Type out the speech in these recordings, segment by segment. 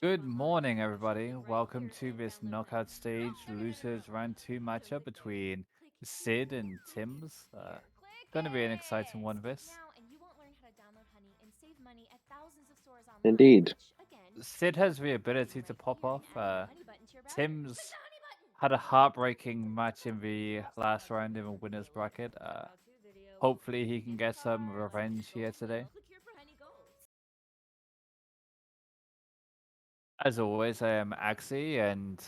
Good morning, everybody. Welcome to this knockout stage losers round 2 matchup between Sid and Timbs. Going to be an exciting one. This Indeed. Sid has the ability to pop off. Timbs had a heartbreaking match in the last round in the winners bracket. Hopefully, he can get some revenge here today. As always, I am Axie, and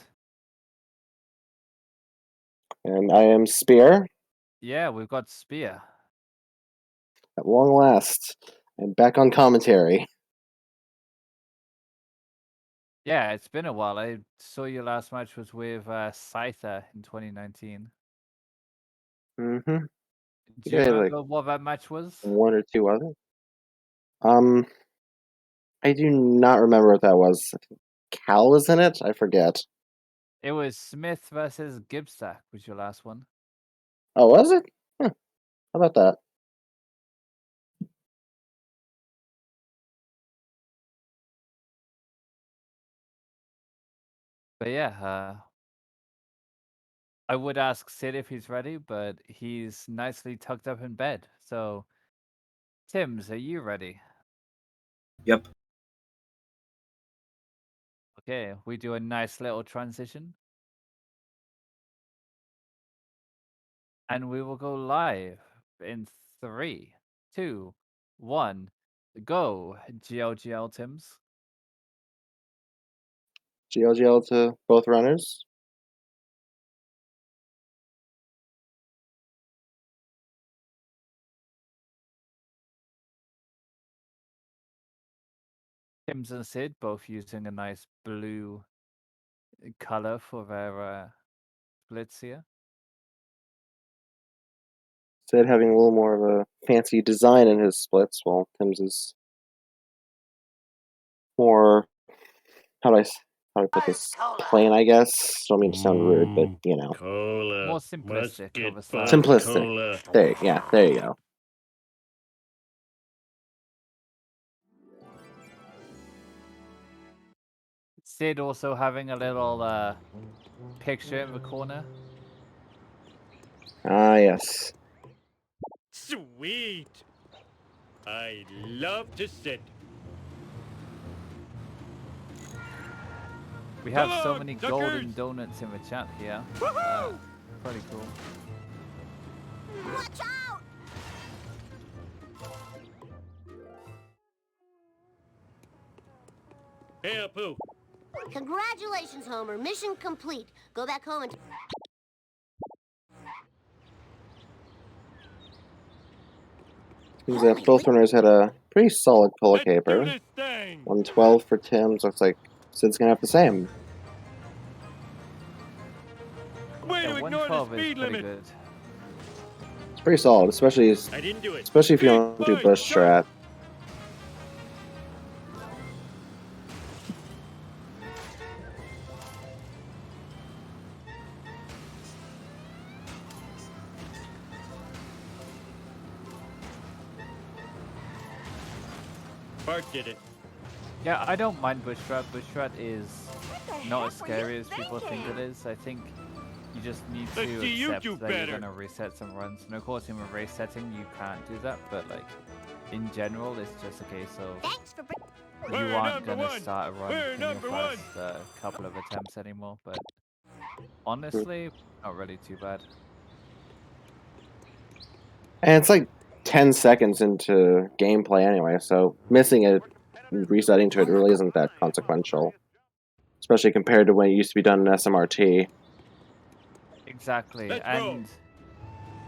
I am Spear. yeah, we've got Spear. At long last, I'm back on commentary. Yeah, it's been a while. I saw your last match was with Scyther in 2019. Mm-hmm. Do you Yeah, like remember what that match was? one or two other. I do not remember what that was. Cal was in it? I forget. It was Smith versus Gibstack was your last one. Oh, was it? Huh. How about that? But yeah, I would ask Sid if he's ready, but he's nicely tucked up in bed. So, Tims, are you ready? Yep. Okay, we do a nice little transition. And we will go live in 3, 2, 1, go. GLGL Tims. GLGL to both runners. Tims and Sid both using a nice blue color for their splits here. Sid having a little more of a fancy design in his splits, while Tim's is more. How do I put this? Plain, I guess. Don't mean to sound rude, but you know, Cola. More simplistic of a style. simplistic. Cola. There you go. Sid also having a little picture in the corner. Ah, yes. Sweet. I love to sit. We have so on, many suckers! golden donuts in the chat here. Pretty cool. Watch out! Hey, Pooh. Congratulations, Homer. Mission complete. Go back home and... Seems that both runners had a pretty solid pull Let's do caper. this thing. 112 for Tim's. Looks like Sid's gonna have the same. Way Yeah, to ignore the 112 is speed pretty limit. good. It's pretty solid, especially I didn't do it. if you Big don't do boy, bush jump. strat. Bart did it. Yeah, I don't mind bush strat. Bush strat is not as scary as people think it is. I think you just need to Let's see you accept do that you're better. gonna reset some runs. And of course, in a race setting, you can't do that. But like, in general, it's just a case of Thanks for... you We're aren't number gonna one. start a run We're in your number first couple of attempts anymore. But honestly, not really too bad. And it's like 10 seconds into gameplay anyway, so missing it and resetting to it really isn't that consequential. Especially compared to when it used to be done in SMRT. Exactly, Let's and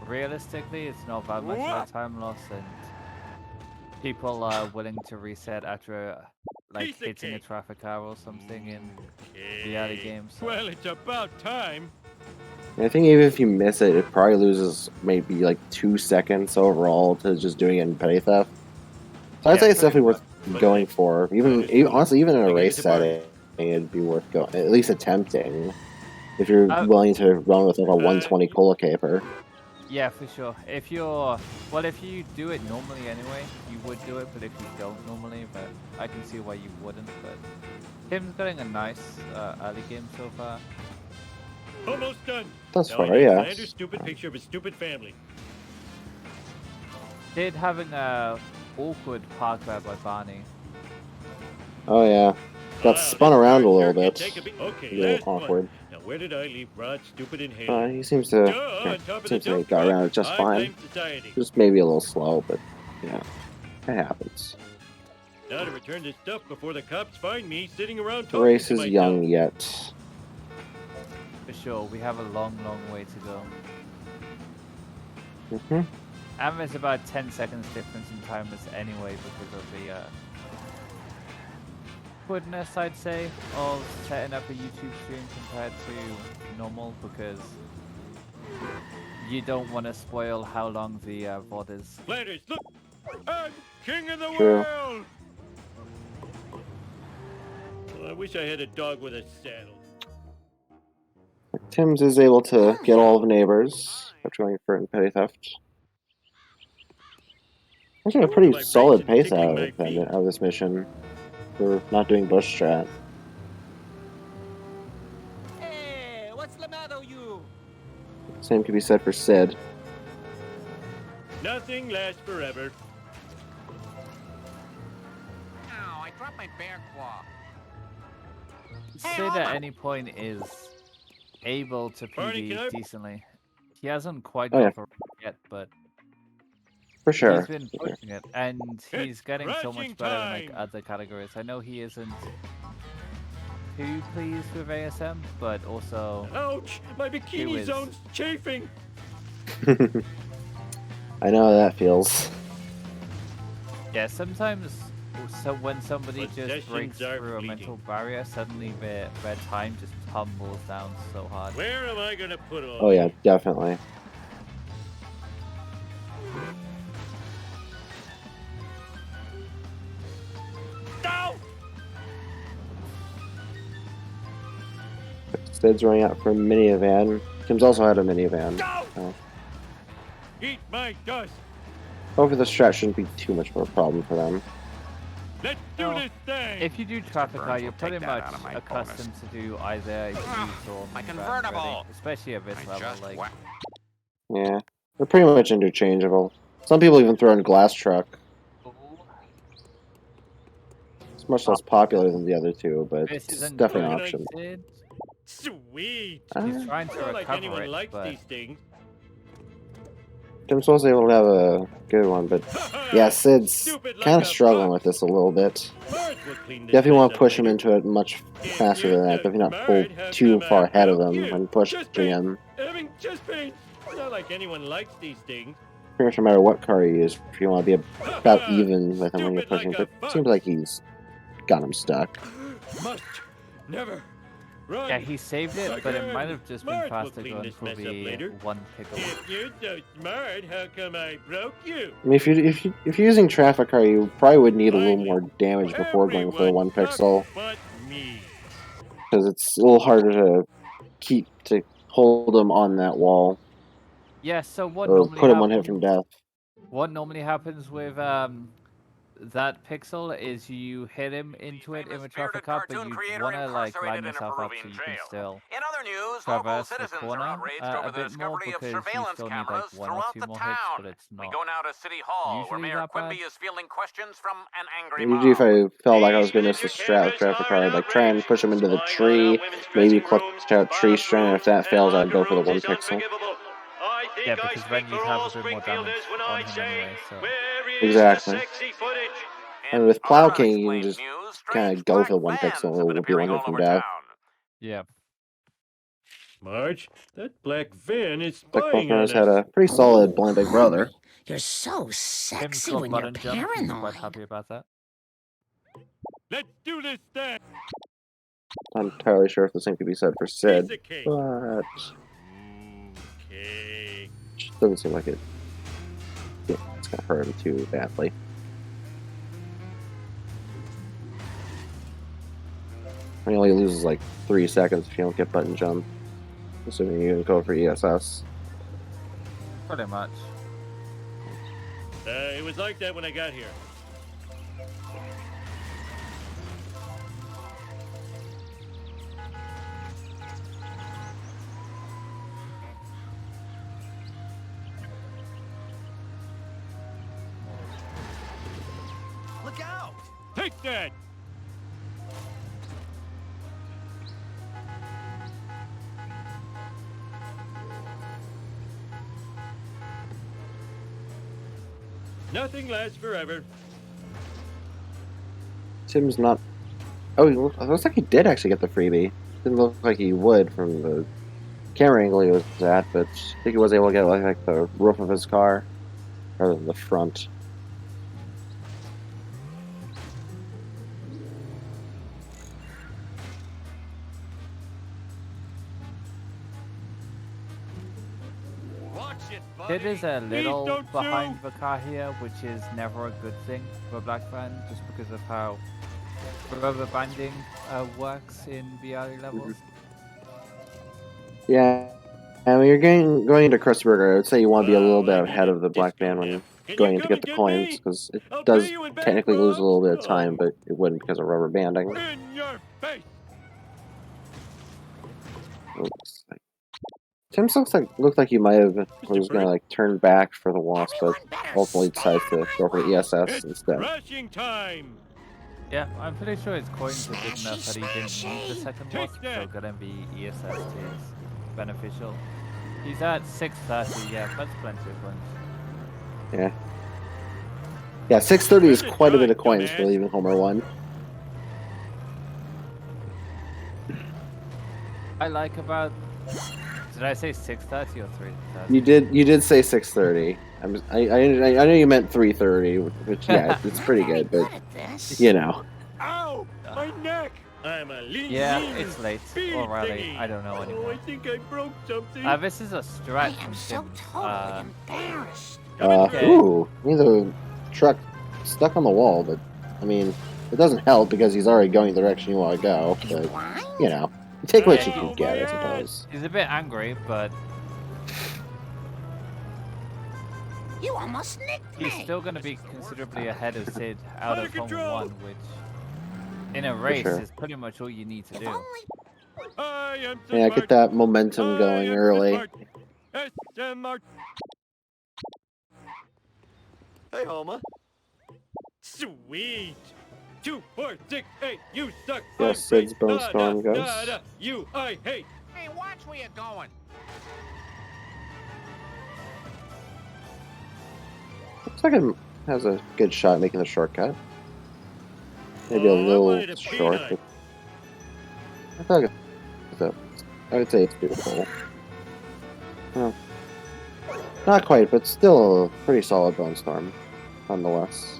realistically, it's not that much of a time loss, and people are willing to reset after like Piece of hitting a cake. traffic car or something in the early Okay. game. So. Well, it's about time. And I think even if you miss it, it probably loses maybe like 2 seconds overall to just doing it in petty theft. So I'd Yeah, say it's pretty definitely much. worth going for. Honestly, even in a race setting, it'd be worth going, at least attempting, if you're willing to run with like a 120 cola caper. Yeah, for sure. If you're, well, if you do it normally anyway, you would do it, but if you don't normally, but I can see why you wouldn't, but Tim's getting a nice early game so far. Almost done. Thus Now far, I need yeah. Flanders' stupid picture of his stupid family. Did having a awkward park there by Barney. Oh yeah. Got spun this around a car little sure can bit. take a beat. Okay, A little last one. awkward. Now where did I leave Rod's stupid inhaler? He seems to. Duh, on top of the Seems to dump have got truck. around it just I fine. blame society. Just maybe a little slow, but yeah, it happens. Now to return this stuff before the cops find me sitting around The talking race to is myself. young yet. For sure, we have a long, long way to go. Hmm. And there's about 10 seconds difference in timers anyway because of the goodness, I'd say, of setting up a YouTube stream compared to normal, because you don't want to spoil how long the VOD is. Flanders, look! I'm king of the True. world! Well, I wish I had a dog with a saddle. Timbs is able to get all the neighbors after going for petty theft. Actually, a pretty My solid brakes and pace out tickling of, my feet. out of this mission for not doing bush strat. Hey, what's the matter with you? Same could be said for Sid. Nothing lasts forever. Ow, I dropped my bear claw. Sid at any point is able to Barney, can I- PB decently. He hasn't quite Oh, yeah. got the rank yet, but For sure. he's been pushing it, and he's getting so crunching much better in like time. other categories. I know he isn't too pleased with ASM, but also Ouch! My He bikini was- zone's chafing! I know how that feels. yeah, sometimes so when somebody just Possessions breaks are through a fleeting. mental barrier, suddenly their time just tumbles down so hard. Where am I gonna put all Oh yeah, definitely. No! Sid's running out for a minivan. Tim's also had a minivan. Go! So Eat my dust! hopefully the strat shouldn't be too much of a problem for them. Let's do Well, this thing! If you do traffic Burns car, will you're take pretty that much out of my accustomed to do either use or My minivan convertible! already, especially at this I level. just Like, whacked. Yeah, they're pretty much interchangeable. Some people even throw in glass truck. It's much less popular than the other two, but this it's isn't definitely an good. option. Sid. Sweet! He's trying to Not like recover anyone it, likes but these things. Tim's also able to have a good one, but yeah, Sid's Stupid like kind of a struggling fox. with this a little bit. Mart will clean this Definitely want mess to up push him later. into it much If faster you than that. don't Definitely not pull mind, how too come far I ahead of broke him you? when pushing Just paint. him. Having just pain. Not like anyone likes these things. Pretty much no matter what car you use, if you want to be about even with him when you're Stupid pushing, like a but it fox. seems like he's got him stuck. Must never run. yeah, he saved it, but it Again. might have just been Mart will faster clean going this for mess up the later. one pickle. If you're so smart, how come I broke you? I mean, if you're using traffic car, you probably would need a little Finally, more damage before going for the everyone one pixel, sucks but me. because it's a little harder to hold him on that wall Yeah, so what or normally put him one hit happens? from death. What normally happens with that pixel is you hit him into it in the traffic car, but you want to like line yourself up so you can still In other news, traverse local the citizens corner are outraged a over the bit more discovery of because you surveillance still need like cameras one or throughout two the more hits, town. but it's We not. go now to City Hall, where usually Mayor that Quimby bad. is fielding questions from an angry Usually, if mob. I felt like I was going to miss the strat with traffic car, I'd like try and push him into the tree, maybe clutch out tree strand, and if that fails, I'd go for the one pixel. Yeah, because then you'd have a bit more damage on him anyway. So Exactly. And with Plow Other King, you can unexplained just news, kind strange of go black for the one vans pixel, have it been will be one appearing hit all from over death. town. yeah, Marge, that black van is Like spying on Buckner's us. had a pretty solid blind big brother. You're so Tim's sexy got when you're button jump. He's quite paranoid. happy about that. Let's do this thing. Not entirely sure if the same could be said for Sid, Piece of cake. but Okay. it doesn't seem like it's going to hurt him too badly. He only loses like 3 seconds if you don't get button jump, assuming you can go for ESS. Pretty much. It was like that when I got here. Look out! Take that! Nothing lasts forever. Tim's not. Oh, it looks like he did actually get the freebie. Didn't look like he would from the camera angle he was at, but I think he was able to get like the roof of his car rather than the front. Watch it, buddy. It is a Please little don't behind zoom. the car here, which is never a good thing for a black fan, just because of how rubber banding works in VR levels. Yeah, and when you're going into Krusberger, I would say you want to be a little bit ahead of the black band when going in to get the coins, because it I'll does pay you in technically lose a little bit of bankrupt. time, but it wouldn't because of rubber banding. In your face! Looks like Tim's looks like he might have was gonna like turn back for the wasp, but Everyone better ultimately stay decides to out of go my for the way. ESS It's instead. crashing time! Yeah, I'm pretty sure his coins are good enough that he didn't need the Smashy. second Take wasp, so that. gonna be ESS is beneficial. He's at 630, yeah, that's plenty of coins. Yeah. Yeah, 630 is Good quite a bit of try, coins for dumbass. leaving Homer 1. I like about. Did I say 630 or 330? You did say 630. I know you meant 330, which yeah, it's Not pretty very good, but at this. you know. Ow! My neck! I'm a lean, Yeah, lean it's late speed already. thingy. I don't know Oh, I anymore. think I broke something. This is a I stretch am from so Timbs. totally embarrassed. Okay. Ooh, he's a truck stuck on the wall, but I mean, it doesn't help because he's already going the direction you want to go. Are you But blind? you know, take what you Ow, can my get, I ass. suppose. He's a bit angry, but You almost nicked me. he's still going to be considerably ahead of Sid out Out of of Home control. 1, which in a race sure. is pretty much all you need to If do. only I am so Yeah, smart. get that momentum I going am early. so smart. SMR. Hey, Homer. Sweet. 2, 4, 6, 8. You suck. Yeah, I'm Sid's great. bone Da, storm da, goes. da, da. You I hate. Hey, watch where you're going. Looks like it has a good shot at making the shortcut. Maybe a Oh, I little wanted a short, peanut. but I thought I would say it's doable. Well, not quite, but still a pretty solid bone storm, nonetheless.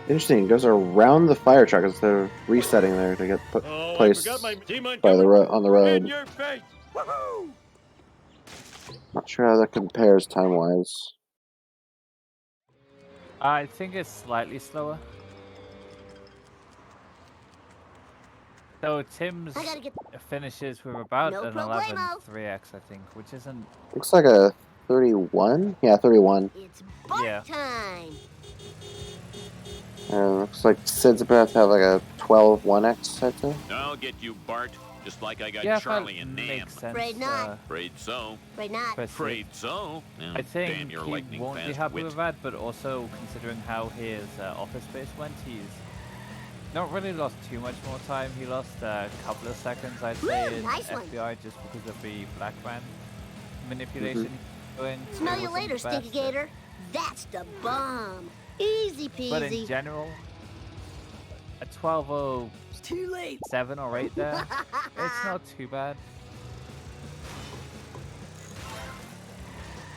Interesting. It goes around the fire truck instead of resetting there to get put Oh, I placed forgot my team on by the on the In road. your face. Woohoo! Not sure how that compares time-wise. I think it's slightly slower. So Tim's I gotta get finishes with about No an problemo. 11.3x, I think, which isn't. Looks like a 31. Yeah, 31. it's bark Yeah. time. Looks like Sid's about to have like a 12-1x, I'd say. I'll get you, Bart, just like I got Yeah, Charlie that and Nam. makes sense. Afraid not. Afraid so. Right not. for Sid. Afraid so. I think Damn your he lightning won't be fast happy wit. with that, but also considering how his office space went, he's not really lost too much more time. He lost a couple of seconds, I'd say, Woo, in nice one. FBI just because of the black man manipulation he's doing. Smell It you wasn't later, the best, Stinky Gator. That's the bomb. Easy But in peasy. general, a 12.07 It's too late. or 8 there, it's not too bad.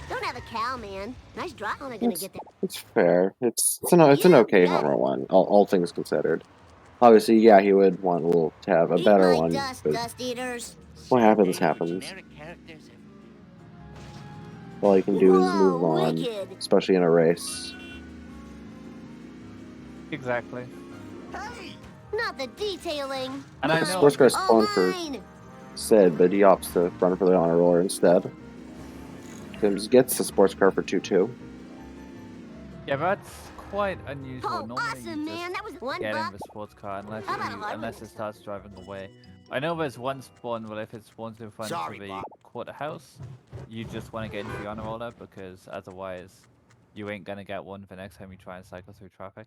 Don't have a cow, man. Nice drop. I'm not gonna It's, get that. it's fair. It's an okay You got Homer it. one, all things considered. Obviously, yeah, he would want a little to have a Eat better my one, dust, but dust eaters. what happens happens. All you can do is move Whoa, on, wicked. especially in a race. Exactly. Hey! Not the detailing. And I Mine. know Sports car's All fun for mine. Sid, but he opts to run for the honor roller instead. Timbs gets the sports car for 2-2. Yeah, that's quite unusual. Oh, Normally awesome, you man. just That was $1. get in the sports car How about a hard one unless it next starts driving away. I know there's one spawn where if it spawns in front Sorry, of the Bob. quarter house, you just want to get into the honor roller because otherwise you ain't gonna get one the next time you try and cycle through traffic.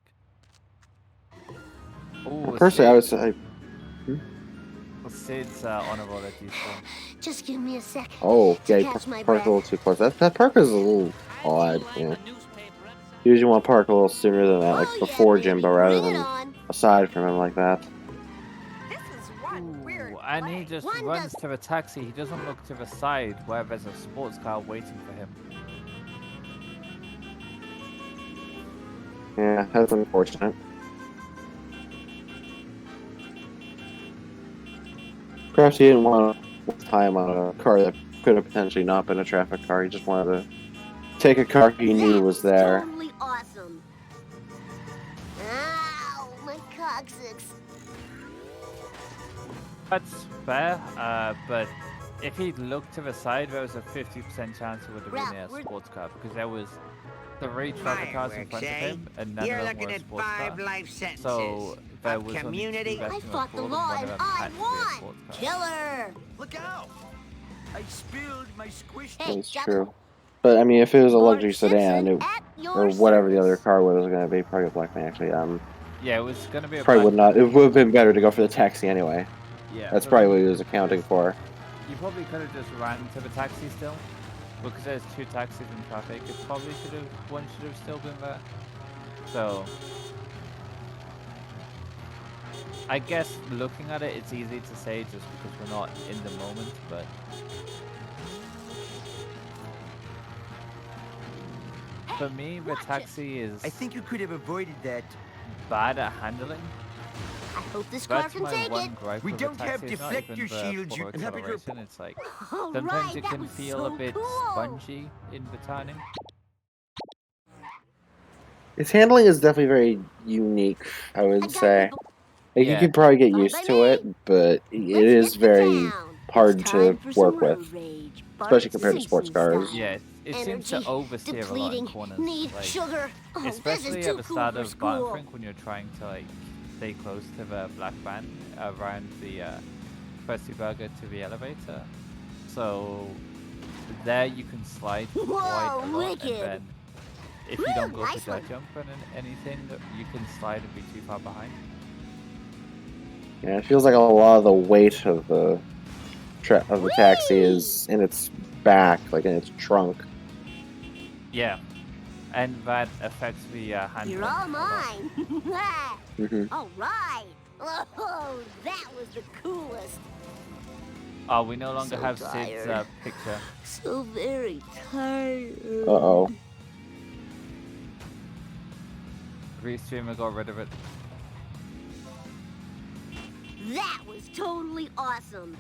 Oh, Personally, I would say, Sid's honor roller despawn. Just give me a sec. oh, to yeah, he catch my parked breath. a little too close. That park is a little odd, yeah. You usually want to park a little sooner than that, like Oh, before yeah, baby. Jimbo, rather Bring it than on. aside from him like that. This is one weird Ooh, and he play. just One runs does- to the taxi. He doesn't look to the side where there's a sports car waiting for him. Yeah, that's unfortunate. Perhaps he didn't want to waste time on a car that could have potentially not been a traffic car. He just wanted to take a car he knew That was there. Totally awesome. Ow, my coccyx. That's fair, but if he'd looked to the side, there was a 50% chance he would have been Ralph, in a we're- sports car because there was 3 traffic cars in front of him, and none You're of them looking were a at sports 5 car. life sentences. So there of was only 2 community. left I in the fought the pool, and law one and of them I had to be a won. sports car. Killer. Look out! I spilled my squish. Hey, That's Jumbo. true. But I mean, if it was a Mark luxury sedan, Simpson it, at your or whatever the other service. car was going to be, probably a black man actually. Yeah, it was gonna be a Probably black would not. It would have been better to go for the taxi anyway. Yeah, That's but probably what he was accounting for. you probably could have just ran to the taxi still, because there's 2 taxis in traffic. It probably should have one should have still been there. So I guess looking at it, it's easy to say just because we're not in the moment, but for me, the watch it. taxi is I think you could have avoided that. bad at handling. I hope this car That's can my take it. one gripe We with the don't have taxi. It's not even deflector the shields, poor and have a acceleration. It's like All sometimes right, it that can was feel so a bit cool. spongy in the turning. His handling is definitely very unique, I I would got say. people. Like, you Yeah. could probably get Fine used by to me. it, but it Let's is hit the very town. hard It's to time for some work with, road rage. Bart especially compared to sports Simpson cars. style. Yeah, it seems to Energy oversteer a lot in depleting. corners. Need Like, sugar. Oh, this especially is at too the cool start for of school. Barnfrink when you're trying to like stay close to the black van around the Krusty Burger to the elevator. So there you can slide quite a Whoa, lot, wicked. and then if you Woo, don't go nice for dirt one. jump and anything, you can slide and be too far behind. Yeah, it feels like a lot of the weight of the taxi is in its back, like in its trunk. Yeah, and that affects the handling. You're all a lot. mine. Hmm All right. Oh, that was the coolest. Oh, we no longer So have Sid's tired. picture. So very tired. Uh-oh. Restreamer got rid of it. That was totally awesome.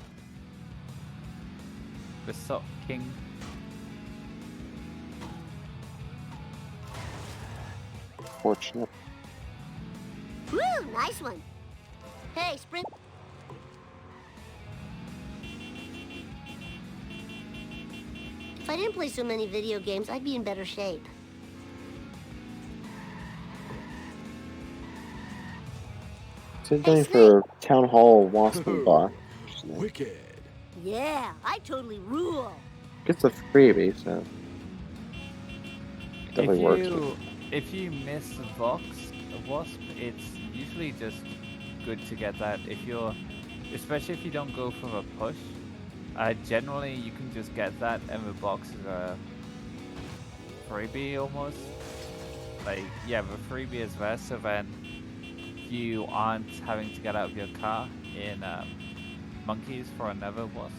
The Sock King. Fortunate. Woo, nice one. Hey, sprint. If I didn't play so many video games, I'd be in better shape. Same thing for Town Hall Wasp Box. Wicked. Yeah, I totally rule. Gets a freebie, so definitely works. If you miss Vox Wasp, it's usually just good to get that. Especially if you don't go for a push, generally you can just get that, and the box is a freebie almost. Like, yeah, the freebie is there, so then you aren't having to get out of your car in monkeys for another wasp,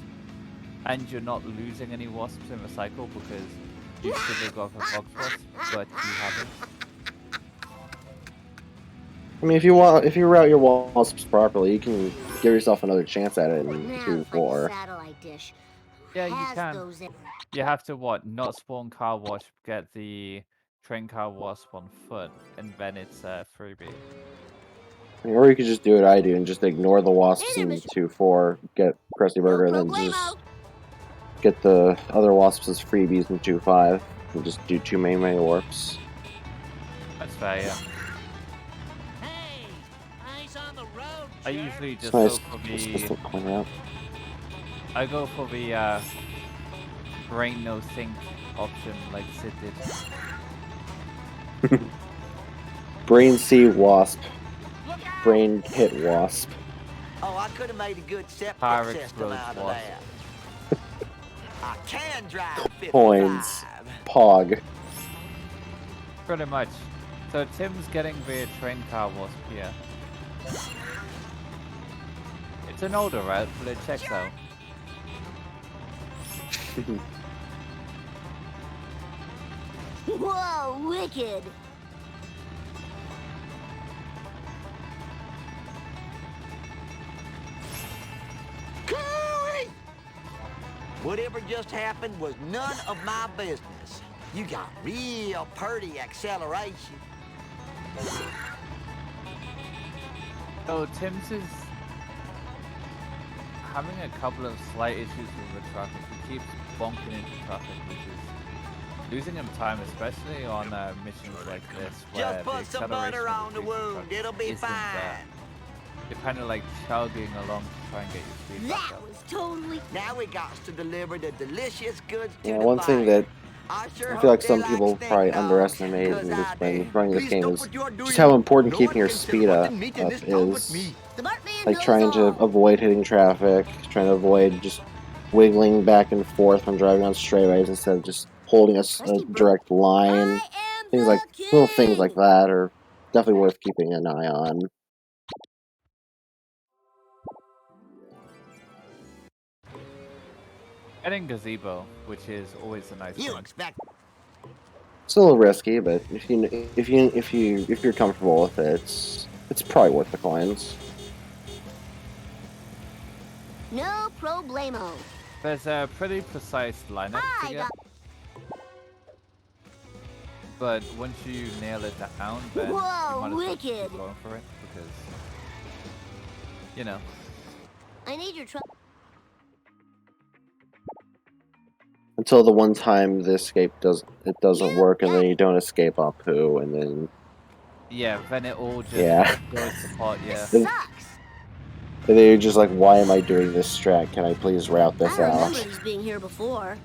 and you're not losing any wasps in the cycle because you should have got a box wasp, but you haven't. I mean, if you route your wasps properly, you can give yourself another chance at it in Now 2 to find a 4. satellite dish. Yeah, you Has can. those in- You have to not spawn car wasp, get the train car wasp on foot, and then it's a freebie. Or you could just do what I do and just ignore the wasps Hey there, in Mr. 2-4, get Krusty No Burger, and then just problemo. get the other wasps as freebies in 2-5, and just do 2 main mega warps. That's fair, yeah. Hey, eyes on the road, I usually It's just nice. go for Just the... to point out. I go for the brain no think option like Sid did. Brain C wasp. Brain hit wasp. Oh, I could have made a good septic Fire system explodes out of wasp. that. I can drive 55. Coins. Pog. Pretty much. So Tim's getting the train car wasp here. It's an older route, but it checks out. Whoa, wicked. Cooey! Whatever just happened was none of my business. You got real purty acceleration. So Tim's is having a couple of slight issues with the traffic. He keeps bonking into traffic, which is losing him time, especially on missions like this, where Just put the some butter acceleration on the of the wound. traffic It'll be isn't fine. there. You're kind of like chugging along to try and get your speed back That up. was totally... Now we got to deliver the delicious goods to Yeah, the one thing buyer. that I sure I feel like hope some they people steak probably dogs, underestimate 'cause in this I when do. running this Please game stop is what you're doing. just how important No keeping one your can set speed foot up in meat in this town but is. me. Smart man Like knows trying to all. avoid hitting traffic, trying to avoid just wiggling back and forth when driving on straightaways instead of just holding a Krusty Bur- direct line. I am Things like the little things like king. that are definitely worth keeping an eye on. Getting gazebo, which is always a nice You thing. expect It's a little risky, but if you're comfortable with it, it's probably worth the coins. No problemo. There's a pretty precise lineup to I get, got... but once you nail it down, then you Whoa, might as well just wicked. keep going for it because, you know. I need your truck. Until the one time the escape doesn't You work, and got then it. you don't escape Apu, and then Yeah, then it all just yeah, goes to pot, This yeah. then sucks. you're just like, why am I doing this strat? Can I please route this I remember out? these being here before.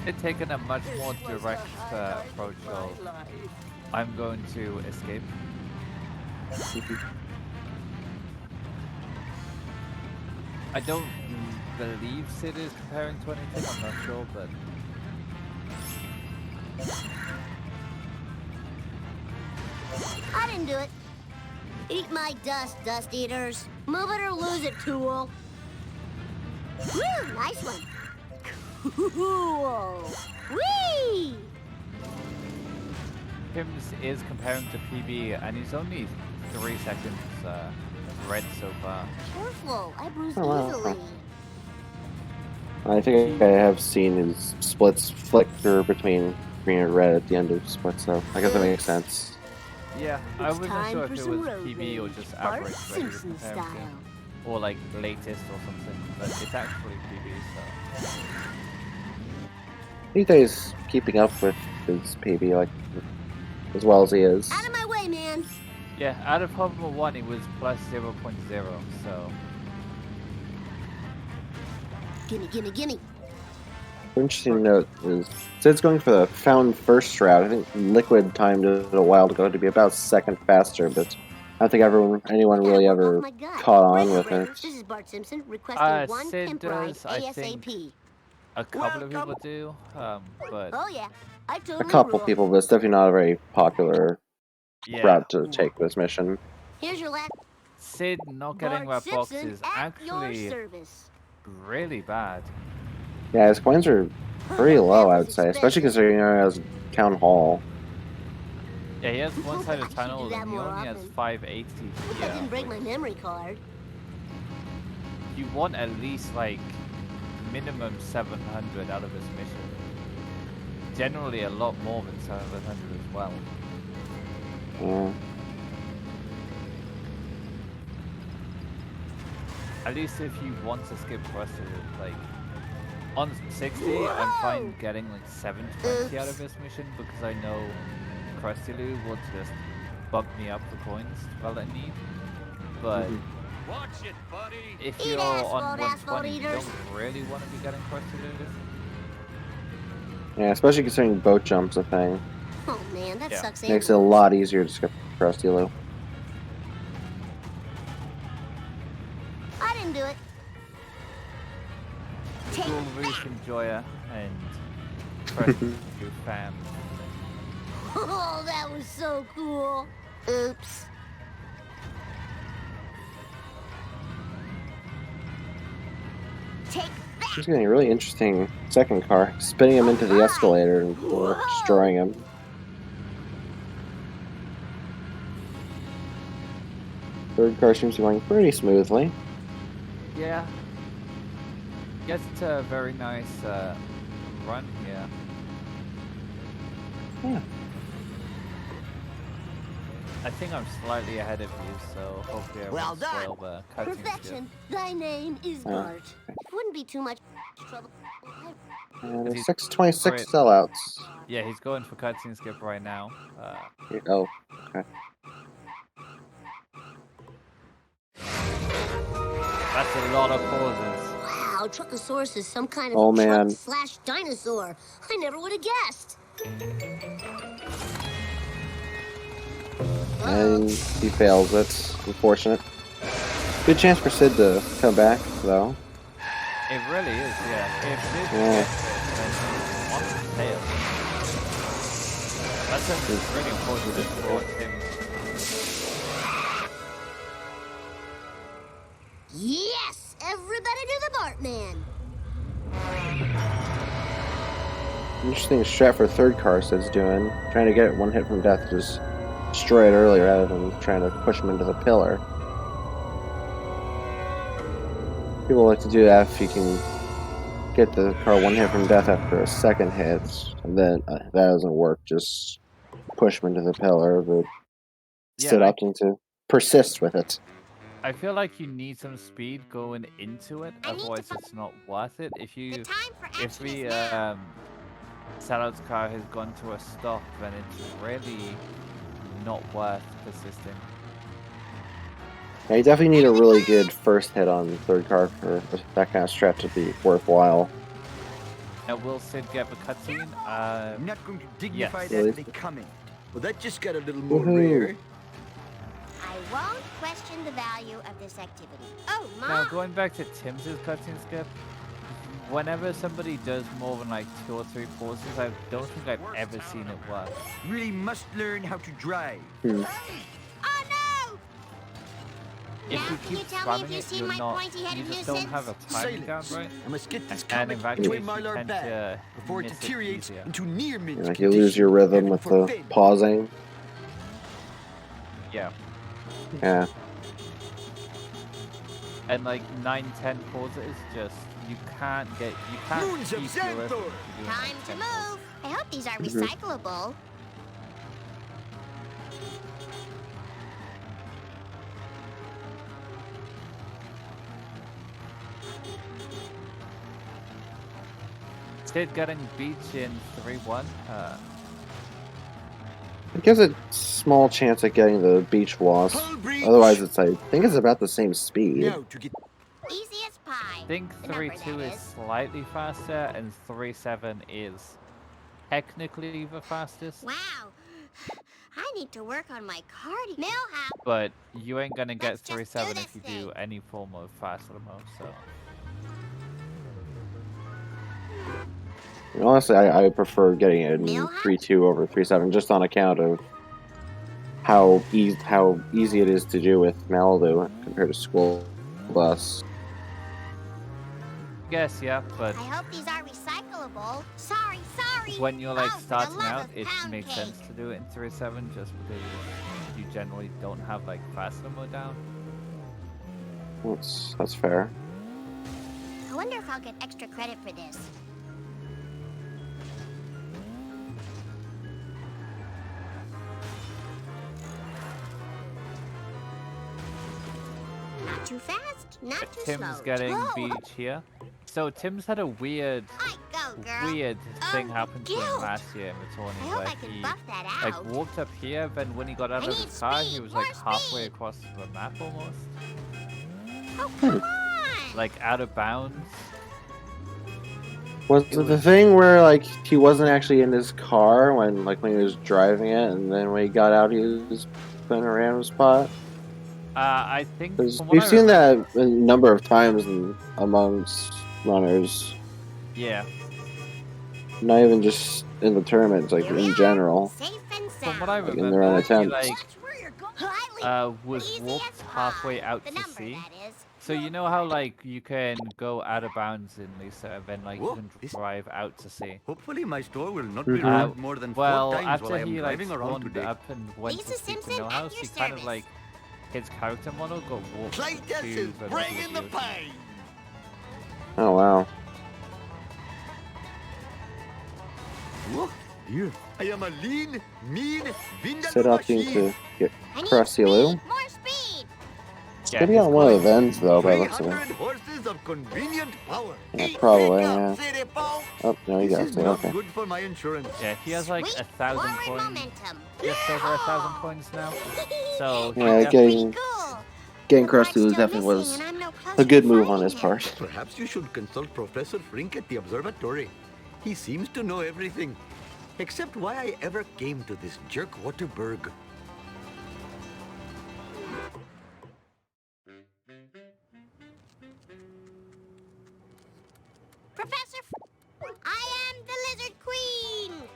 It's taken a much more direct approach of, I'm going to escape. I don't believe Sid is comparing to anything, I'm not sure, but... I didn't do it. Eat my dust, dust eaters. Move it or lose it, tool. Woo, nice one. Cool. Whee! Timbs is comparing to PB, and he's only 3 seconds red so far. Careful, I bruise Oh, wow. easily. I think I have seen his splits flicker between green and red at the end of splits, so I guess that makes sense. Yeah, I It's wasn't time sure for if it some was road PB or rage. just Bart average that he was Simpson comparing to. style. Or like latest or something, but it's actually PB, so... I think that he's keeping up with his PB like as well as he is. Out of my way, man. Yeah, out of Hover 1 it was plus 0.0, so... Gimme, gimme, gimme. Interesting note is Sid's going for the found first route. I think Liquid timed it a while ago to be about a second faster, but I don't think anyone really Yeah, work ever off my gut. caught on Breaker, with breaker. it. This is Bart Simpson requesting one Sid pimp ride does, I think. ASAP. A couple of Welcome. people do, but... Oh yeah, I A totally couple rule. people, but it's definitely not a very popular Yeah, route to take this mission. Here's your last Sid not getting Bart that box Simpson is at your actually service. really bad. Yeah, his coins are pretty low, That I was would say, especially expensive. considering he has Town Hall. Yeah, he has I one side should of do tunnel that and he more only has often. 580 Hope I didn't break my memory card. You want at least like minimum 700 out of this mission generally a lot more than 700 as well. Yeah. At least if you want to skip Crusty Loop, like on 60, I'm fine getting like 720 out of this mission because I know Crusty Loop will just bump me up the coins that I need. But Watch it, buddy. if Eat you're asphalt, on asphalt 120, you eaters. don't really want to be getting Crusty Loop. Yeah, especially considering boat jump's a thing. Oh man, that Yeah. sucks. Makes it a lot easier to skip Krusty Loop. I didn't do it. Take Cool Roof Enjoyer and Crusty Loop fan. Oh, that was so cool. Oops. Take that. He's getting a really interesting second car, spinning him into the escalator and destroying him. Third car seems to be going pretty smoothly. Yeah. Gets to a very nice run here. Yeah. I think I'm slightly ahead of you, so hopefully I Well won't spoil the cutscene skip. Perfection. Thy name is Bart. Wouldn't be too much trouble. And Is there's he- 626 Wait. sellouts. Yeah, he's going for cutscene skip right now. Oh, okay. That's a lot of pauses. Wow, Truckosaurus is some kind of Oh, man. truck/dinosaur. I never would have guessed. And he fails it. Unfortunate. Good chance for Sid to come back, though. It really is, yeah. If this Yeah. then he's on his tail. That's a really important for him. Yes, everybody do the Bartman. Interesting strat for third car Sid's doing. Trying to get one hit from death, just destroy it earlier rather than trying to push him into the pillar. People like to do that if you can get the car one hit from death after a second hit, and then that doesn't work. Just push him into the pillar, but Yeah, Sid like- opting to persist with it. I feel like you need some speed going into it, I need to otherwise fi- it's not worth it. If The time for action if the is now. sellout's car has gone to a stop, then it's really not worth persisting. Yeah, you definitely need a really good first hit on third car for that kind of strat to be worthwhile. Now, will Sid get the cutscene? I'm not going to dignify yes. that Really? they coming. Well, that just got a little more Woohoo. rare. I won't question the value of this activity. Oh, Now, Mom. going back to Timbs' cutscene skip, whenever somebody does more than like 2 or 3 pauses, I don't think I've ever seen it work. Really must learn how to drive. Oh, no! If Now, you can you keep tell me if spamming you've it, seen you're my not. pointy-headed You just don't nuisance? have a timing down Silence. right. I must get this And comic in that into case, my you lower tend back to before it miss it deteriorates easier. into near mint Like you lose your rhythm heaven with the forbid. pausing. Yeah. Yeah. And like 9-10 pauses, just you can't Moons of keep your rhythm Xanthor. if you're doing Time to 9-10 move. pauses. I hope these are Mhm. recyclable. Sid getting beach in 3-1. It gives a small chance at getting the beach loss. Hull breach. Otherwise, I think it's about the same speed. Now to get Easy as pie. I think The number, 3-2 that is slightly faster, and 3-7 is technically the fastest. Wow. I need to work on my cardio. Millhouse. But you ain't gonna get Let's just 3-7 do if you this do thing. any form of fast slow-mo, so. Honestly, I would prefer getting it in Millhouse? 3-2 over 3-7 just on account of how easy it is to do with Malibu compared to School Bus. Yes, yeah, but I hope these are recyclable. Sorry. when you're like Oh, for the starting love out, of it pound makes cake. sense to do it in 3-7 just because you generally don't have like fast slow-mo down. That's fair. I wonder if I'll get extra credit for this. too fast, not too Tim's slow. getting Whoa. beach here. So Tim's had a weird Go, girl. thing happen to him Guilt. last year in the I tournament hope where I can he buff that like out. walked up here, then when he got out I of need his car, he speed, was like more halfway speed. across the map almost, Oh, come on! like out of bounds. Was It it the was- thing where like he wasn't actually in his car when he was driving it, and then when he got out, he was in a random spot? I think Because from what we've I seen remember, that a number of times amongst runners, yeah. not even just in the tournaments, like Here we in are, general, safe and From sound. what I like in their own remember, he attempts. like That's where you're going. was Easy walked as halfway pie. out The to number, sea. that is. So you know how like you can go out of bounds in Lisa, and then like you Whoa, can this- drive out to sea. Hopefully my store will not be Mhm. robbed more than 4 Well, times while after I am he like driving around spawned today. up and went Lisa to speak to Simpson No at House, your he kind of service. like his character model got warped Cletus to is the bringing the reviews. pain. Oh wow! Whoa, dear. I am a lean, mean, Set vindaloo opting machine. to get I need Krusty Lou. speed, more speed. Yeah, Maybe his on one of the coin- vents though, by the looks of it. 300 horses of convenient power. Yeah, Eat probably, it up, yeah. city folk. Oh no, you This got is it. not Okay. good for my insurance. Yeah, he has like Sweet 1,000 forward coins, momentum. just over 1,000 coins now. So he Yeah, definitely- Cool. Getting The part's Krusty Lou still definitely was missing, and I'm no a closer good to move on his finding him. part. Perhaps you should consult Professor Frink at the observatory. He seems to know everything. Except why I ever came to this jerk Waterberg. Professor, I am the Lizard Queen.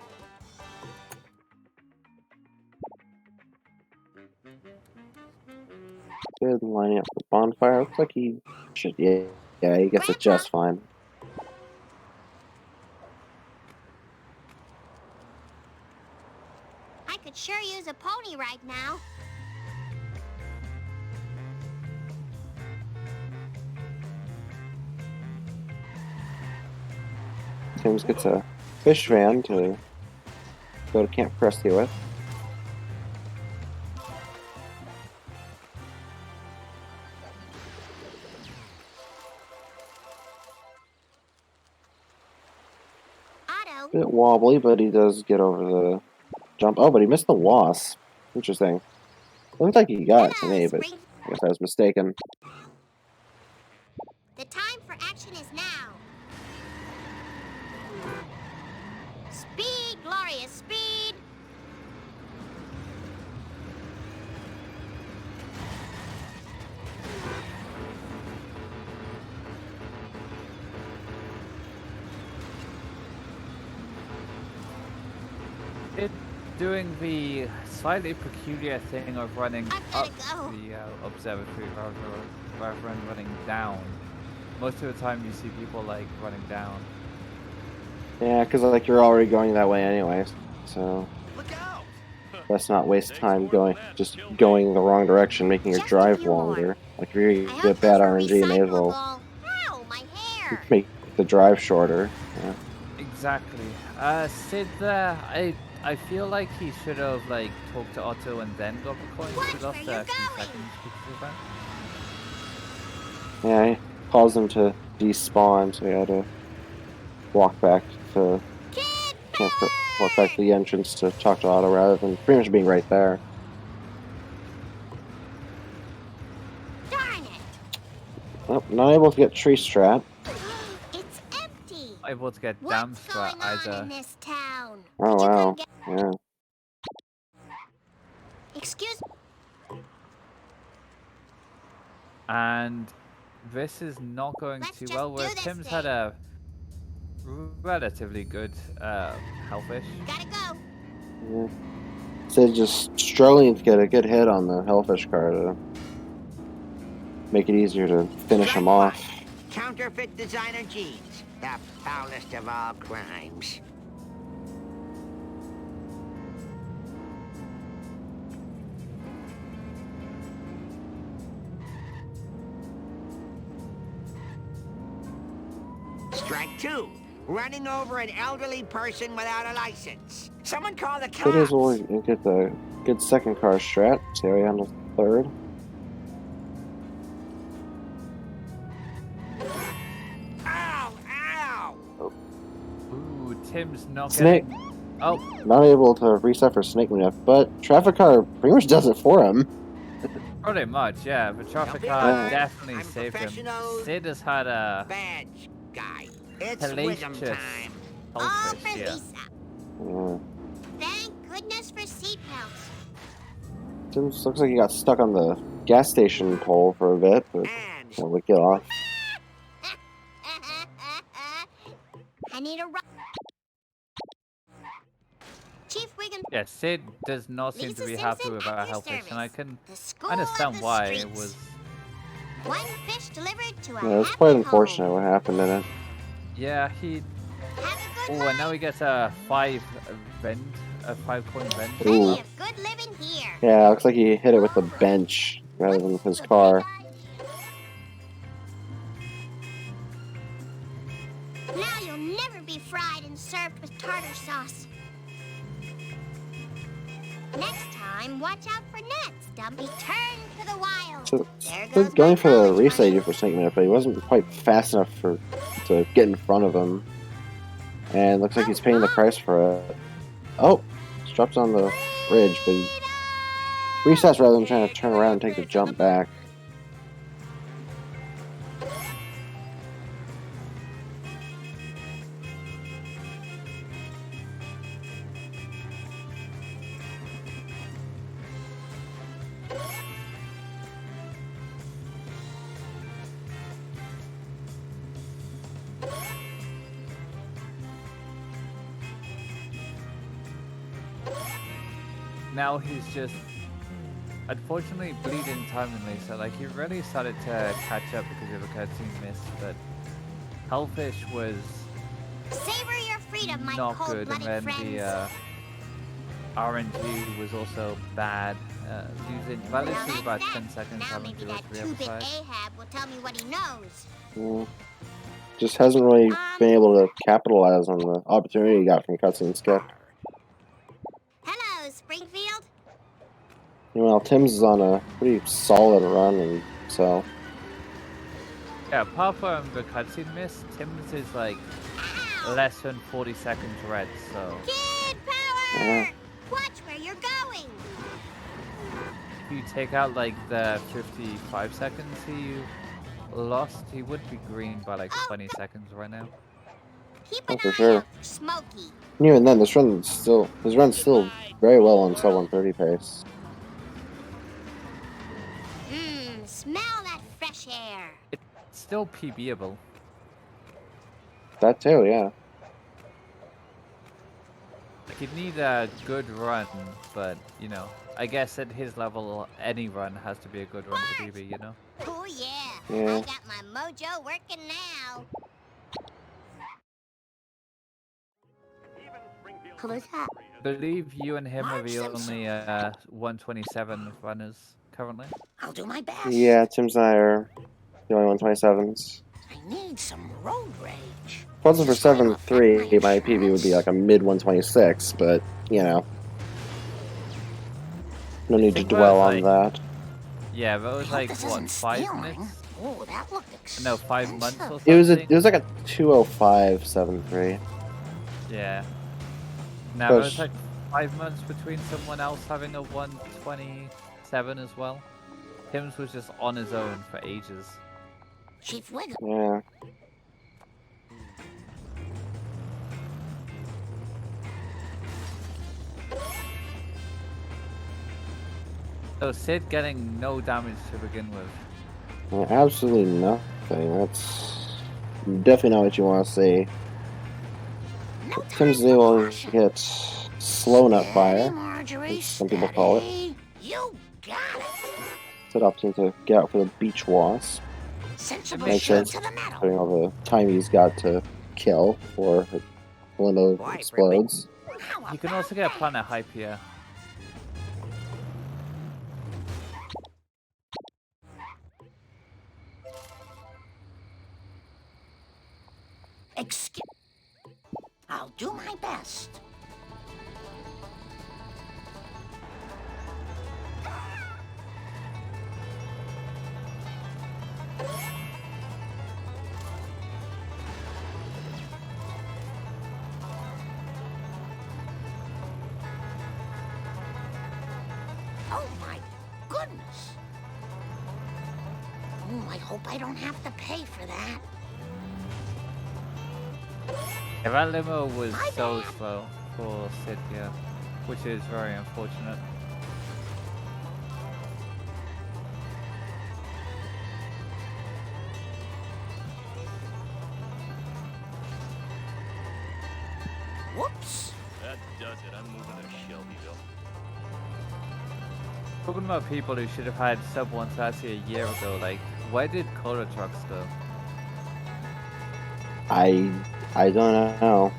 Good lining up the bonfire. Looks like he should. Yeah, he gets it just fine. I could sure use a pony right now. Timbs gets a fish van to go to Camp Krusty with. Otto, Bit wobbly, but he does get over the jump. Oh, but he missed the wasp. Interesting. Looked like he got it to me, but Spring. I guess I was mistaken. The time for action is now. Speed, glorious speed. it doing the slightly peculiar thing of running I've up gotta go. the observatory rather than running down. Most of the time you see people like running down. Yeah, because like you're already going that way anyways, so Look out! let's not waste time going the wrong direction, making your Just a drive few more. longer. Like if you're I gonna hope get bad those are RNG, may as well recyclable. Ow, my hair. make the drive shorter. Yeah. Exactly. Sid I feel like he should have like talked to Otto and then got the coin. Watch He lost where a you're few going. seconds because of that. Yeah, he caused him to despawn, so he had to walk back to walk back to the entrance to talk to Otto rather than pretty much being right there. Darn it. Oh, not able to get tree strap. It's empty. Able to get What's Damstra going on in either. this town? Oh Did you wow, come get... yeah. Excuse And this is not going Let's too just well. do Where this Tim's thing. had a relatively good hellfish. Gotta go. Yeah. Sid just struggling to get a good hit on the Hellfish car to make it easier to finish him off. Counterfeit designer jeans. The foulest of all crimes. Strike two. Running over an elderly person without a license. Someone call the Sid is cops. always get the good second car strat. See how he handles the third. Tim's not Snake. getting. Oh, Not able to reset for snake enough, but traffic car pretty much does it for him. pretty much, yeah. The traffic be car alarmed. definitely I'm a saved him. professional Sid has had a badge guy. It's wisdom hellacious time. All hellfish, for yeah. Lisa. Yeah. Thank goodness for seatbelts. Timbs looks like he got stuck on the gas station pole for a bit, but And we get off. I need a ride. Chief Wiggum. Yeah, Sid does not seem to Lisa be happy Simpson with at our your hellfish, and I service. can The school understand of the why streets. it was. One fish delivered to a Yeah, it's happy quite home. unfortunate what happened in it. Yeah, he. Have a good Oh, and now life. he gets a 5 coin vent. Ooh. Plenty of good living here. Yeah, looks like he hit it with the bench rather than his car. Now you'll never be fried and served with tartar sauce. Next time, watch out for nets, Dumpy. Turn to the wild. So, There Sid's goes going my for the college reset money. you for Snake Minute, but he wasn't quite fast enough to get in front of him. And looks like he's paying the price for it. Oh, just drops on the bridge, but he resets rather than trying to turn around and take the jump back. Now he's just, unfortunately, bleeding timingly. So like he really started to catch up because of a cutscene miss, but hellfish was Savor your freedom, my not good, and cold-blooded then friends. the RNG was also bad. Losing, well, Now this was that's about that. 10 seconds Now having maybe to go that to the other two-bit side. Ahab will tell me what he knows. Just hasn't really been able to capitalize on the opportunity he got from cutscene skip. Hello, Springfield. Meanwhile, Timbs is on a pretty solid run, and so Yeah, apart from the cutscene miss, Timbs is like less than 40 seconds red, so Kid power! Watch where you're going. if you take out like the 55 seconds he lost, he would be green by like 20 seconds right now. Keep oh, an for eye sure. out for Smokey. And even then, his run's still very well on sub 130 pace. Smell that fresh air. It's still PBable. That too, yeah. Like you'd need a good run, but you know, I guess at his level, any run has to be a good run to PB, you know? Oh yeah. Yeah. I got my mojo working now. What's that? I believe you and him are Marge the Simpson. only 127 runners currently. I'll do my best. Yeah, Timbs and I are the only 127s. I need some road rage. If it wasn't for It's going to affect 7.3, my PB would be like a mid 126, but, you know. No need to think that dwell was, on like- that. Yeah, that was like, This what, isn't 5 stealing. minutes? Oh, that looked No, 5 expensive. months or something? It was like a 205 7.3. Yeah. Now, there was Push. like 5 months between someone else having a 127 as well. Tim's was just on his own for ages. Chief Wiggum. Yeah. So Sid getting no damage to begin with. Yeah, absolutely nothing. That's definitely not what you want to see. No Tim's is able to get slow nut fire, Marjorie, as some people call it. steady. You got it. Sid opting to get out for the beach wasp. Sensible Makes shot sense. to the metal. Putting all the time he's got to kill before the limo Why, explodes. How You can about also get that? Planet Hype here. Excuse. I'll do my best. goodness. I hope I don't have to pay for that. Yeah, that limo was My so bad. slow for Sid here, which is very unfortunate. Whoops. That does it. I'm moving to Shelbyville. Talking about people who should have had sub 130 a year ago, like, where did cola trucks go? I don't know.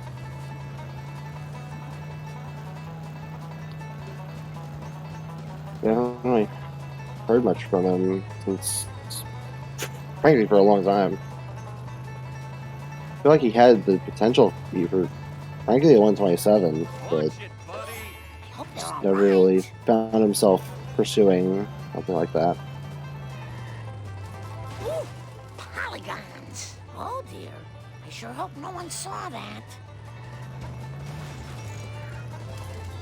I haven't really heard much from him since, frankly, for a long time. I feel like he had the potential to be for, frankly, a 127, but Watch it, buddy. I hope they're just all never right. really found himself pursuing something like that. Ooh, polygons. Oh dear. I sure hope no one saw that.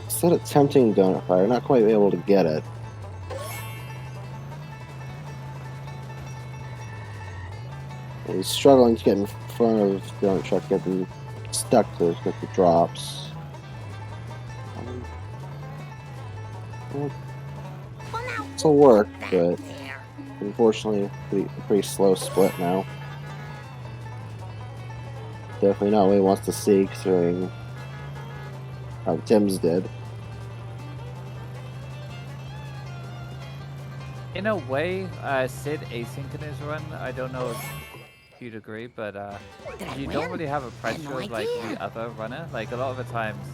Instead of attempting donut fire, not quite able to get it. And he's struggling to get in front of the donut truck, getting stuck to get the drops. Well, Well, now, this'll work, that but there. unfortunately, a pretty slow split now. Definitely not what he wants to see, considering how Timbs did. In a way, Sid asynchronous run, I don't know if you'd agree, but Did I you win? don't really have a I had pressure no of like the idea. other runner. Like a lot of the times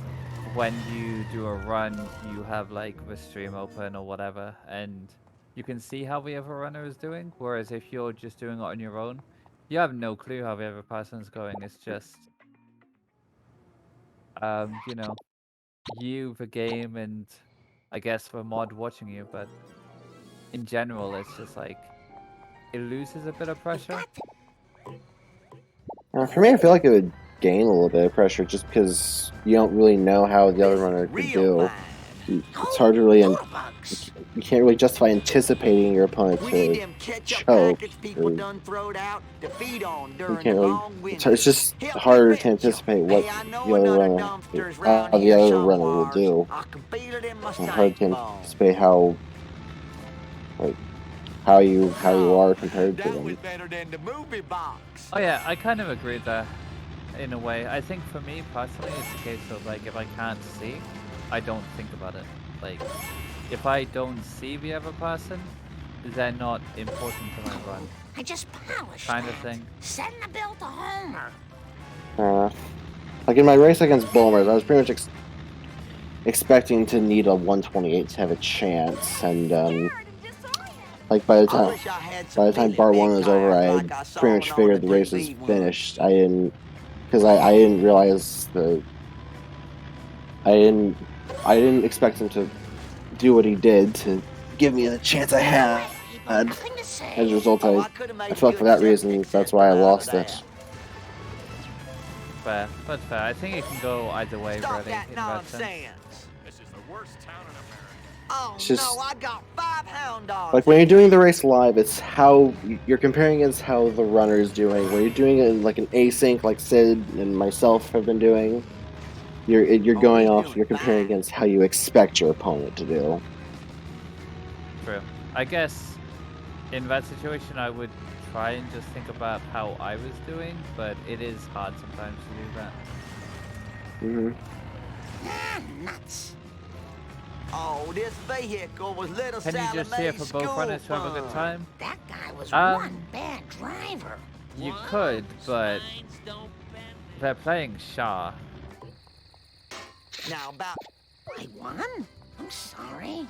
when you do a run, you have like the stream open or whatever, and you can see how the other runner is doing. Whereas if you're just doing it on your own, you have no clue how the other person's going. It's just, you know, you, the game, and I guess the mod watching you. But in general, it's just like it loses a bit of You've pressure. got to. For me, I feel like it would gain a little bit of pressure just because you don't really know how the other This is runner could real do. fine. It's hard to really, Bugs. you can't really justify anticipating your opponent We need to them ketchup choke. packets people Or done throwed out to feed on you during can't the really. long winter. It's just Help me harder to fetch 'em. anticipate what Hey, I know the other another runner, dumpster's how round the here other runner will somewheres. do, I can feel it in my and hard to stank bones. anticipate how, like, how you No, are compared to that them. was better than the movie box. Oh yeah, I kind of agree there, in a way. I think for me personally, it's a case of like if I can't see, I don't think about it. Like, if I don't see the other person, they're not important to my run, I just polished kind that. of thing. Send the bill to Homer. Like in my race against Bulmers, I was pretty much expecting to need a 128 to have a chance, and like by the I time wish I had some really Part big one was over, tires I like had I saw pretty much on figured the the race was TV one. finished. I didn't, because I didn't realize I didn't expect him to do what he did to give me the chance I had. Nothing to say. As a result, Oh, I could have made feel a like for good that reason, septic that's why I system out of lost that. it. Fair, but fair. I think it can go either way, Stop really, that in that sense. nonsense. This is the worst town in America. Oh It's just- no, I got 5 hound dogs. Like when you're doing the race live, it's how you're comparing against how the runner is doing. When you're doing it in like an async, like Sid and myself have been doing, you're going off. You're comparing against how you expect your opponent to do. True. I guess in that situation, I would try and just think about how I was doing, but it is hard sometimes to do that. Nuts. Oh, this vehicle was little Can you just cheer for both runners to have a good time? That guy was Um, one bad driver. You could, but they're playing Shah. Now about I won? I'm sorry.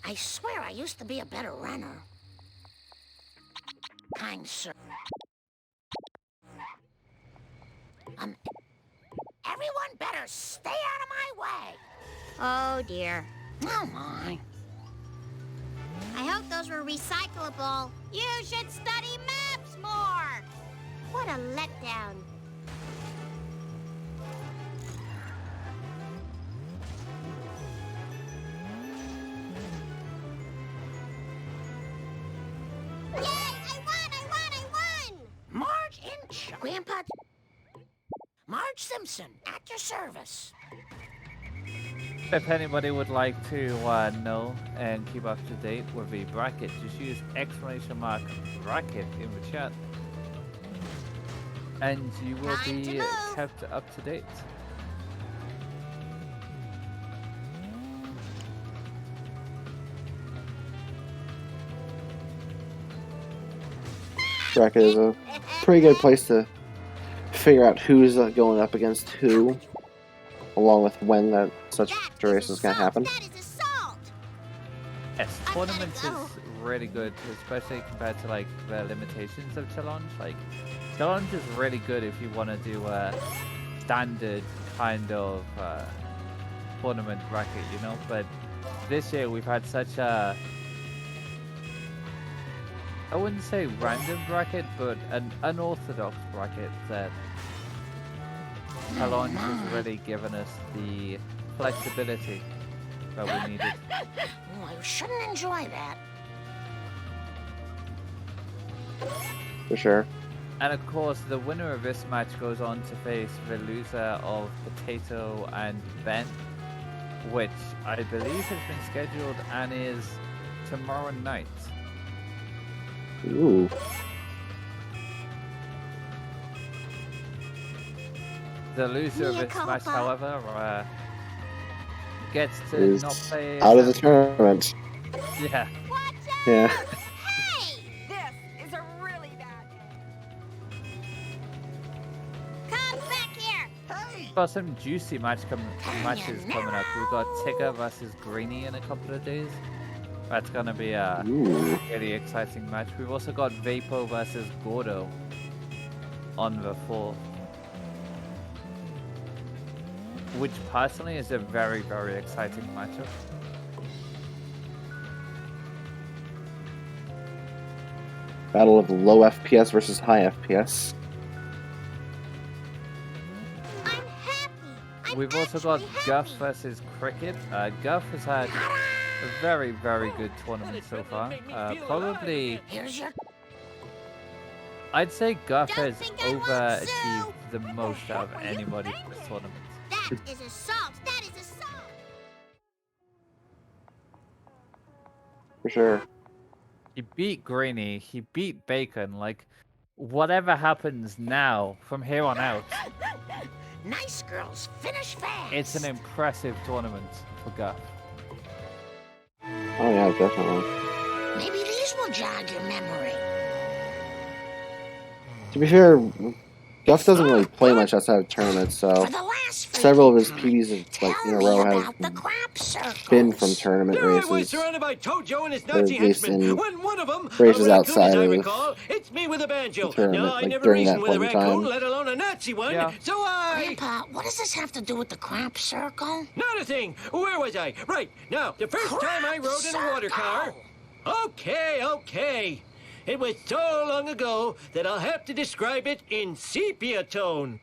I swear I used to be a better runner. Kind sir. Everyone better stay out of my way. Oh dear. Oh my. I hope those were recyclable. You should study maps more. What a letdown. Grandpa. Marge Simpson, at your service. If anybody would like to know and keep up to date with the bracket, just use !bracket in the chat. And you will be kept up to date. Bracket is a pretty good place to figure out who's going up against who, along with when that such a race is going to happen. Yes, tournaments is really good, especially compared to like the limitations of challenge. Like challenge is really good if you want to do a standard kind of tournament bracket, you know. But this year we've had such a, I wouldn't say random bracket, but an unorthodox bracket that challenge has really given us the flexibility that we needed. Oh, I shouldn't enjoy that. For sure. And of course, the winner of this match goes on to face the loser of Potato and Ben, which I believe has been scheduled and is tomorrow night. Ooh. The loser of this match, however, gets to Is not play out of the tournament. Yeah. Yeah. Hey! This is a really bad day. Come back here. We've got some juicy matches coming up. We've got Tigger versus Greenie in a couple of days. That's gonna be a really exciting match. We've also got Vapo versus Gordo on the 4th, which personally is a very, very exciting matchup. Battle of low FPS versus high FPS. We've also got Guff versus Cricket. Guff has had a very, very good tournament so far. Probably, I'd say Guff has overachieved the most out of anybody in this tournament. That is assault. That is assault. For sure. He beat Greenie, he beat Bacon. Like, whatever happens now from here on out, Nice girls finish fast. it's an impressive tournament for Guff. Oh yeah, definitely. Maybe these will jog your memory. To be fair, Guff doesn't really play much outside of tournaments, so several of his PBs like in a row have been from tournament They're always races. surrounded by Tojo and his Or at Nazi least henchmen. in When one of them, races a raccoon, outside as I of recall, it's me with a banjo. the tournament, No, I like never during that reasoned with a point in raccoon, time. let alone a Nazi one. Yeah. So I... Grandpa, what does this have to do with the crop circle? Not a thing. Where was I? Right. Now, the first time I rode in a water car... Okay. It was so long ago that I'll have to describe it in sepia tone.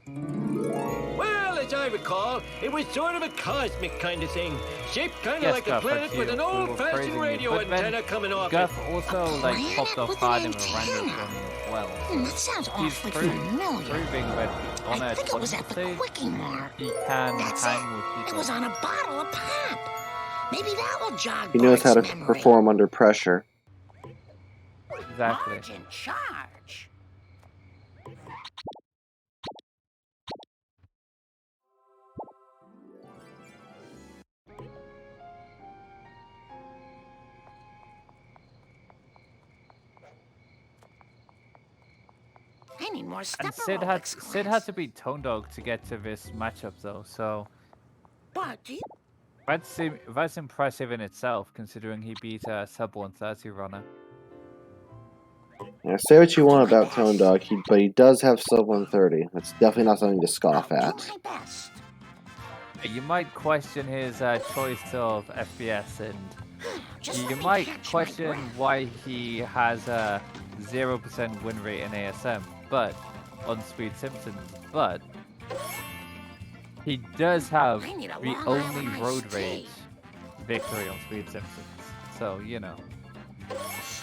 Well, as I recall, it was sort of a cosmic kind of thing. Shaped kind of like a Guff, planet with an old-fashioned radio antenna coming off Guff it. also like popped off hard in the random one as well. That sounds He's awfully proving familiar. that on I a think it was at tournament the stage, Quickie Mart. he can That's hang with it. It people. was on a bottle of pop. Maybe that will jog He knows how to Bart's memory. perform under pressure. Exactly. Marge in charge. I need more step And Sid had to beat Tone Dog to get to this matchup though, so But do you... that's impressive in itself, considering he beat a sub 130 runner. Yeah, say what you want about Tone Dog, but he does have sub 130. That's definitely not something to scoff I'll at. do my best. You might question his choice of FPS, and Just you let me might catch my question breath. why he has a 0% win rate in ASM, but on Speed Simpsons, but he does have I need a the Long only Island road iced rage tea. victory on Speed Simpsons. So, you know.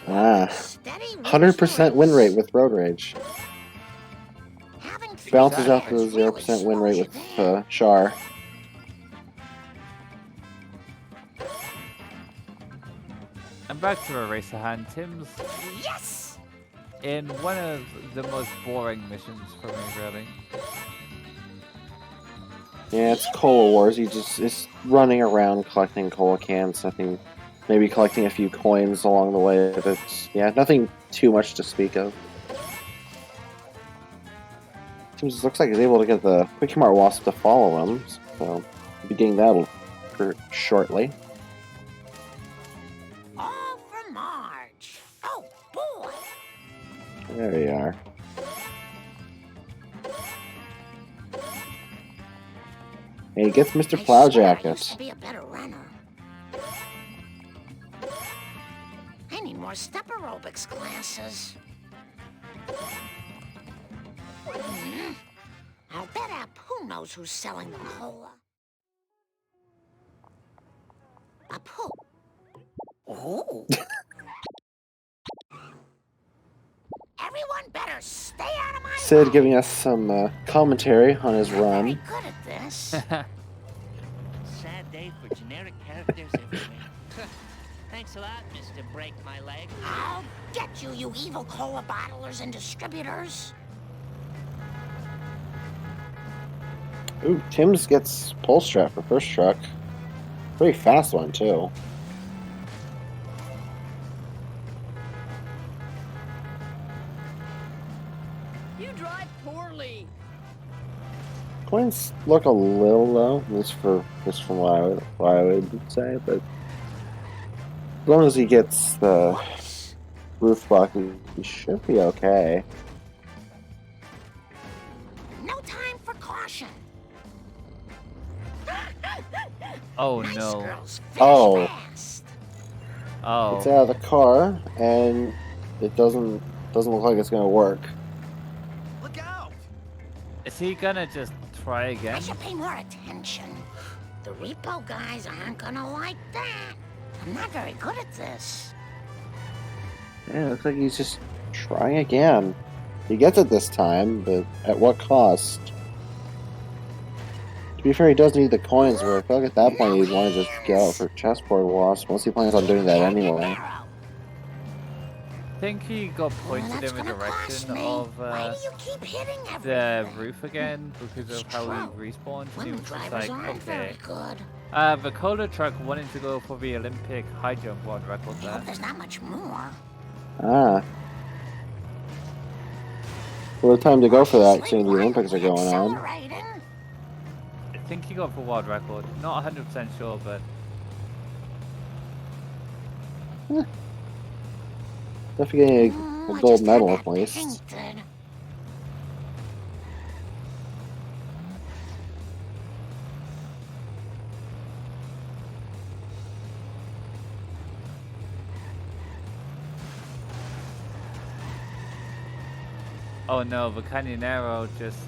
Ah, Steady 100% win rate with Road Rage. How Bounces out Exactly. the 0% win rate with Char. And back to Eraserhand. Timbs Yes! in one of the most boring missions for me, really. Yeah, it's Cola Wars. He just is running around collecting cola cans. I think maybe collecting a few coins along the way, but yeah, nothing too much to speak of. Seems looks like he's able to get the Quick Mart Wasp to follow him, so we'll be getting that shortly. All for Marge. Oh, boy. There you are. And he gets Mr. I swear I used to Plowjacket. be a better runner. I need more step aerobics classes. I'll bet Apu knows who's selling the cola. Apu. Oh. Everyone better stay out of my Sid way. giving us some commentary on his I'm very run. good at this. Sad day for generic characters everywhere. Thanks a lot, Mr. Break My Leg. I'll get you, you evil cola bottlers and distributors. Ooh, Timbs gets pull strap for first truck. Pretty fast one, too. You drive poorly. Coins look a little low, at least from what I would say, but as long as he gets the roof block, he should be okay. No time for caution. Oh Nice no. girls finish Oh. fast. Oh. It's out of the car, and it doesn't look like it's gonna work. Look out! Is he gonna just try I again? should pay more attention. The repo guys aren't gonna like that. I'm not very good at this. Yeah, it looks like he's just trying again. He gets it this time, but at what cost? To be fair, he does need the coins, but I feel like at that point he'd want to just go out for chessboard wasp, once he plans on doing that anyway. I think he got pointed that's in the gonna cost direction me. of Why do you keep hitting the everything? roof again because of how he respawned. And he Women was just drivers like, aren't very okay. good. The cola truck wanted to go for the Olympic high jump world record I there. hope there's not much more. Ah. Well, time to go for that, seeing the Olympics are going on. Accelerating. I think he got for world record. Not 100% sure, but Definitely getting a I gold just had medal that at least. painted. oh no, the Canyonero just.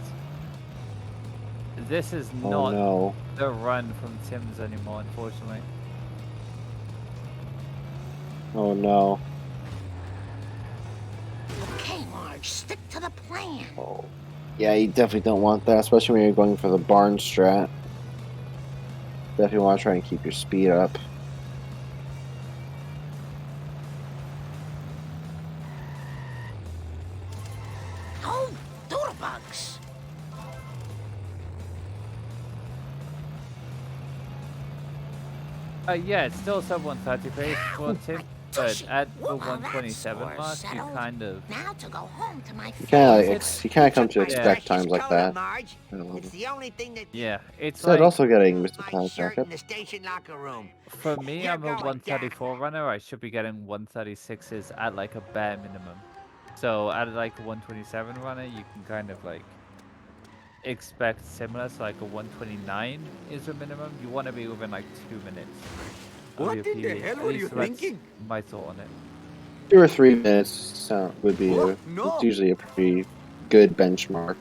This is Oh not no. the run from Timbs anymore, unfortunately. Oh no. Okay, Marge, stick to the plan. Oh. Yeah, you definitely don't want that, especially when you're going for the barn strat. Definitely want to try and keep your speed up. Oh, doodlebugs. Yeah, it's still sub 130 pace for Tim, but at the Well, that 127 score's mark, you settled. kind of. Now to go home to my You family. kind of come to My expect precious times like cola, that. Marge. It's the only thing that Yeah, it's Sid like. also getting Mr. my Cloud shirt Jacket. in the station locker room. For me, You're I'm a going 134 runner. I should be getting 136s at like a bare minimum. So at like a 127 runner, you can kind of like expect similar. So like a 129 is the minimum. You want to be within like 2 minutes. Of What your in the PB. hell At were least you that's thinking? my thought on it. 2 or 3 minutes would be Oh, no. it's usually a pretty good benchmark.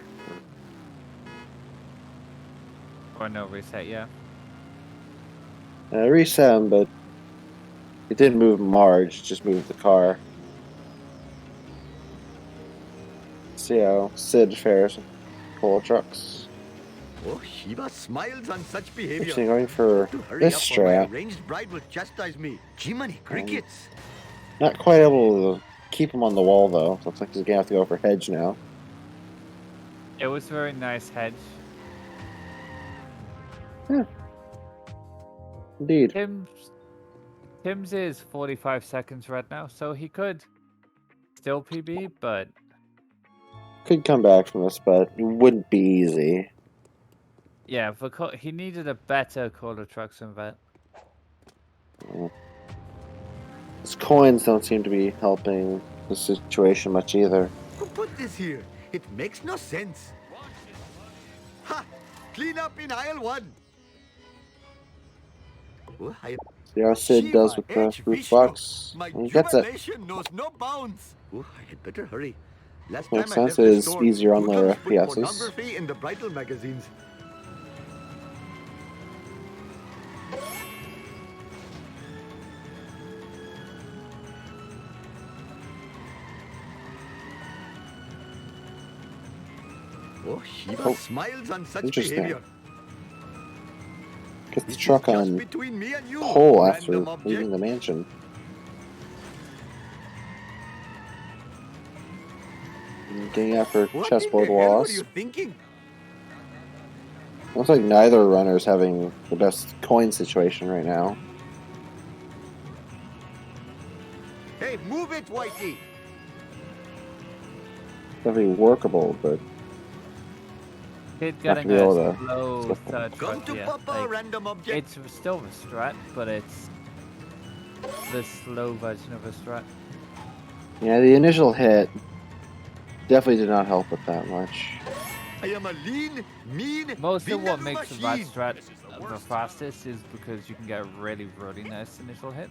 Or no reset, yeah. Reset him, but it didn't move Marge, just moved the car. See how Sid fares full of trucks. Oh, Shiva smiles on such behavior. Actually, going for To hurry this up or my strat. arranged bride will chastise me. Jiminy crickets. Not quite able to keep him on the wall, though. Looks like he's gonna have to go for hedge now. It was a very nice hedge. Yeah. Indeed. Timbs is 45 seconds right now, so he could still PB, but Could come back from this, but it wouldn't be easy. yeah, he needed a better quarter trucks and vet. His coins don't seem to be helping the situation much either. Who put this here? It makes no sense. Ha! Clean up in aisle 1. Oh, See how Sid does with the roof box. My And he gets it. jubilation knows no bounds. Oh, I had better hurry. Last Makes time I sense. left It the is store, easier on hoodlums the put FPSs. pornography in the bridal magazines. Oh, Shiva smiles on such Interesting. behavior. Gets the This is truck just on between me and you, pole after random object. leaving the mansion. And getting out for What chessboard in the hell were loss. you thinking? Looks like neither runner's having the best coin situation right now. Hey, move it, Whitey! Definitely workable, but Kid not getting to be a able to slow slip third Come truck to here. Papa, Like, random object. it's still a strat, but it's the slow version of a strat. yeah, the initial hit definitely did not help with that much. I am a lean, mean Most of what Vindaloo makes the machine. rat strat the fastest is because you can get a really nice initial hit.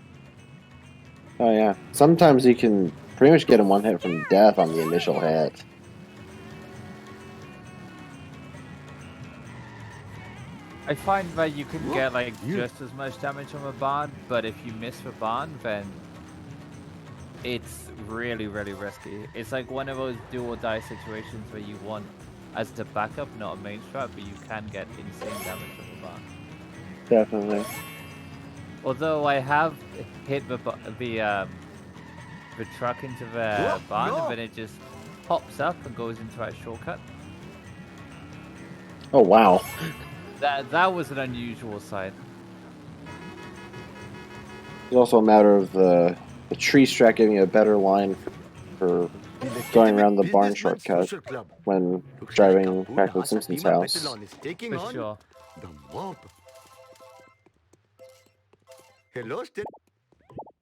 Oh yeah, sometimes you can pretty much get him one hit from death on the initial hit. I find that you can get like you- just as much damage from a barn, but if you miss the barn, then it's really risky. It's like one of those do or die situations where you want as the backup, not a main strat, but you can get insane damage from the barn. Definitely. Although I have hit the truck into the barn, no. and then it just pops up and goes into a shortcut. Oh wow. That was an unusual sight. It's also a matter of the tree strat giving you a better line for going around the barn Businessman shortcut Social Club. when Looks driving like back to the Kapuna Simpsons Fatima house. Batalon is taking For on sure. the mob. Hello, Stin.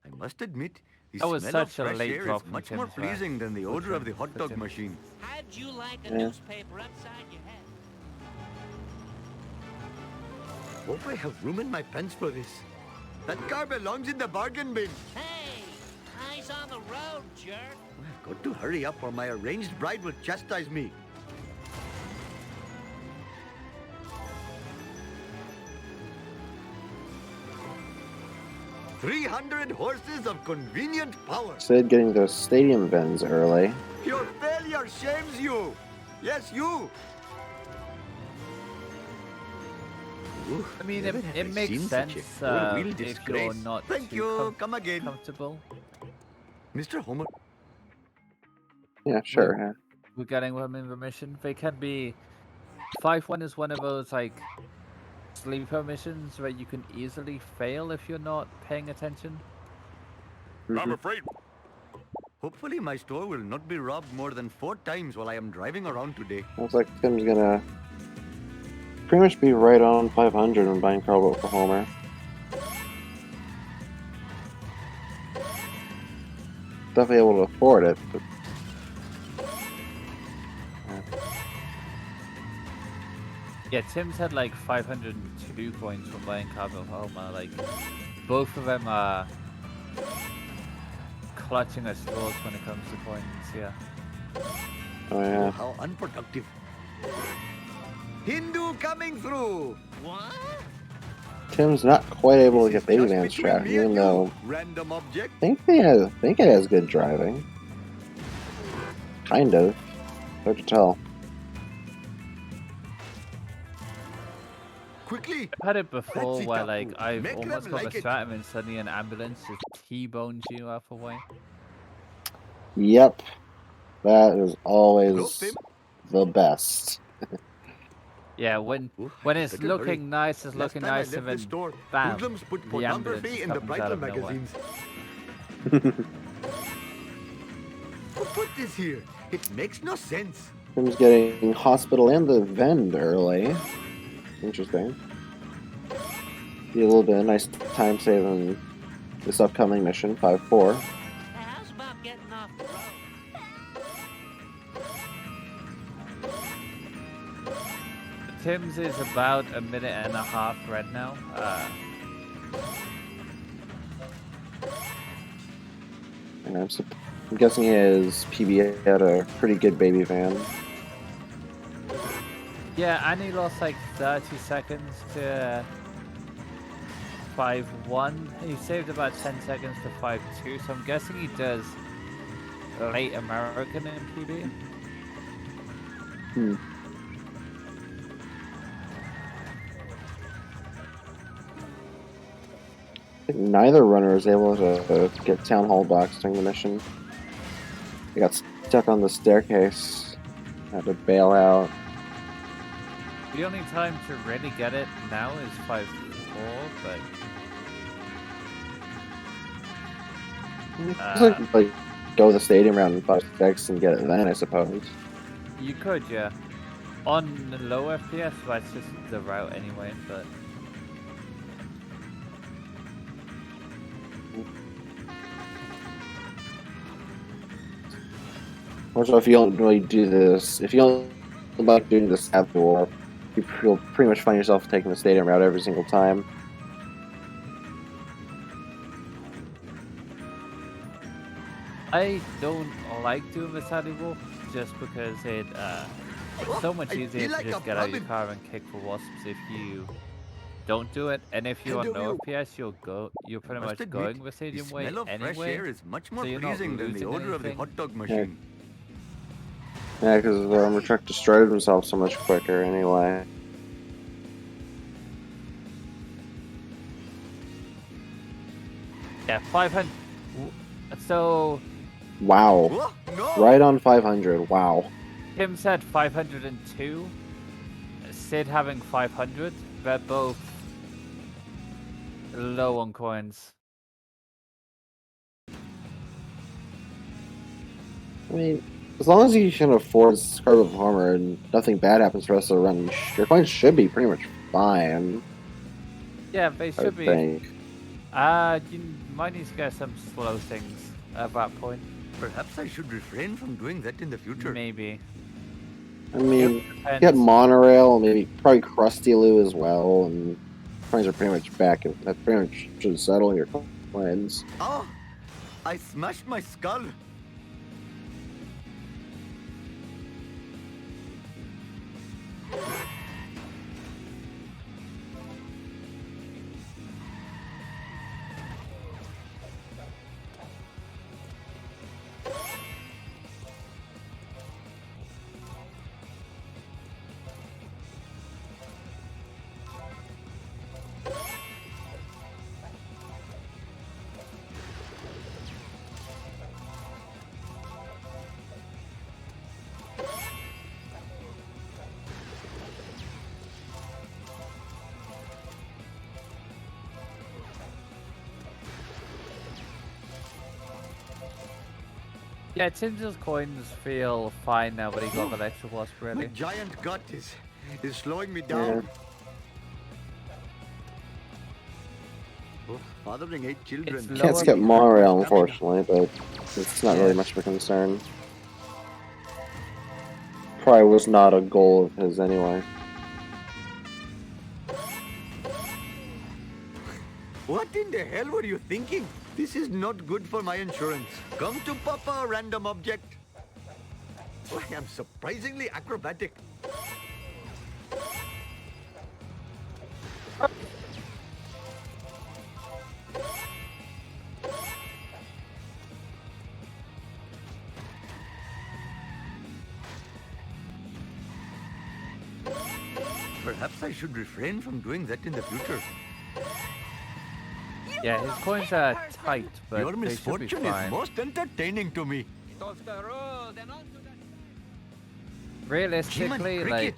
I must admit, the That was smell of such a fresh late air drop is from much more Timbs, right? pleasing than the odor of the hot dog Timbs. machine. How'd you like a Yeah. newspaper upside your head? Hope I have room in my pants for this. That car belongs in the bargain bin. Hey, eyes on the road, jerk. I've got to hurry up or my arranged bride will chastise me. "300 horses of convenient power. Sid getting those stadium bends early. Your failure shames you. Yes, you. I mean, Never have it I makes seen such a sense four-wheel if you're disgrace. not Thank too you. Come again. comfortable. Mr. Homer. Yeah, sure. Yeah. We're getting them in remission. They can be 5-1 is one of those like sleeper missions where you can easily fail if you're not paying attention. I'm afraid. Hopefully my store will not be robbed more than 4 times while I am driving around today. Looks like Tim's gonna pretty much be right on 500 when buying Carl for Homer. Definitely able to afford it, but Yeah, Tim's had like 502 points from buying Carbon Homer. Like, both of them are clutching at straws when it comes to points, yeah. oh yeah. How unproductive. Hindu coming through. What? Tim's not quite able to This get Baby is just Man's between track, me even and though you, random object. I think it has good driving. Kind of. Hard to tell. quickly. I've had it That's before it, where Apu. like I've Make almost them got like the it. stratum and suddenly an ambulance just T-bones you half away. Yep, that is Hello, always Pim. the best. Yeah, Oh, when I it's better hurry. looking nice, it's Last looking time I nice, and left this then store, bam, hoodlums put the ambulance pornography just in the comes out bridal of nowhere. magazines. Who put this here? It makes no sense. Tim's getting hospital and the vend early. Interesting. Be a little bit of nice time saving this upcoming mission, 5-4. How's about getting off the road? Tim's is about a minute and a half red now. And I'm guessing his PB had a pretty good baby van. Yeah, and he lost like 30 seconds to 5-1. He saved about 10 seconds to 5-2, so I'm guessing he does late American in PB. Hmm. I think neither runner was able to get Town Hall box during the mission. They got stuck on the staircase. Had to bail out. The only time to really get it now is 5-4, but Like go the stadium round in 5-6 and get it then, I suppose. you could, yeah. On the low FPS, that's just the route anyway, but Also, if you don't really do this, if you don't like doing this at the war, you'll pretty much find yourself taking the stadium route every single time. I don't like doing the Saddle Wolf just because it's so much I easier feel to like just a get out your plumbing. car and kick for wasps if you don't do it. And if you're on no FPS, you're pretty Must much admit, going the the stadium way smell of fresh anyway. air is much more so you're not pleasing than the losing odor of the anything. hot dog machine. Yeah, because the armor truck destroyed himself so much quicker anyway. Yeah, 500. So Wow. Oh, no. Right on 500. Wow. Tim said 502. Sid having 500. They're both low on coins. I mean, as long as you can afford Scarlet Armor and nothing bad happens for the rest of the run, your coins should be pretty much fine. Yeah, they I should be. think. You might need to get some slow things at that point. Perhaps I should refrain from doing that in the future. Maybe. I mean, Depends. get Monorail, maybe probably Krusty Loo as well, and coins are pretty much back. And that pretty much should settle your coins. Oh, I smashed my skull. Yeah, Tim's coins feel fine now, but he got that extra wasp My ready. giant gut is slowing me down. Oh, fathering 8 children. It's Can't lower skip because Monorail, of unfortunately, but it's not really much of a concern. Probably was not a goal of his anyway. What in the hell were you thinking? This is not good for my insurance. Come to Papa, random object. Oh, I am surprisingly acrobatic. Perhaps I should refrain from doing that in the future. Yeah, his coins are tight, but Your they should be misfortune is fine. most entertaining to me. Realistically, like,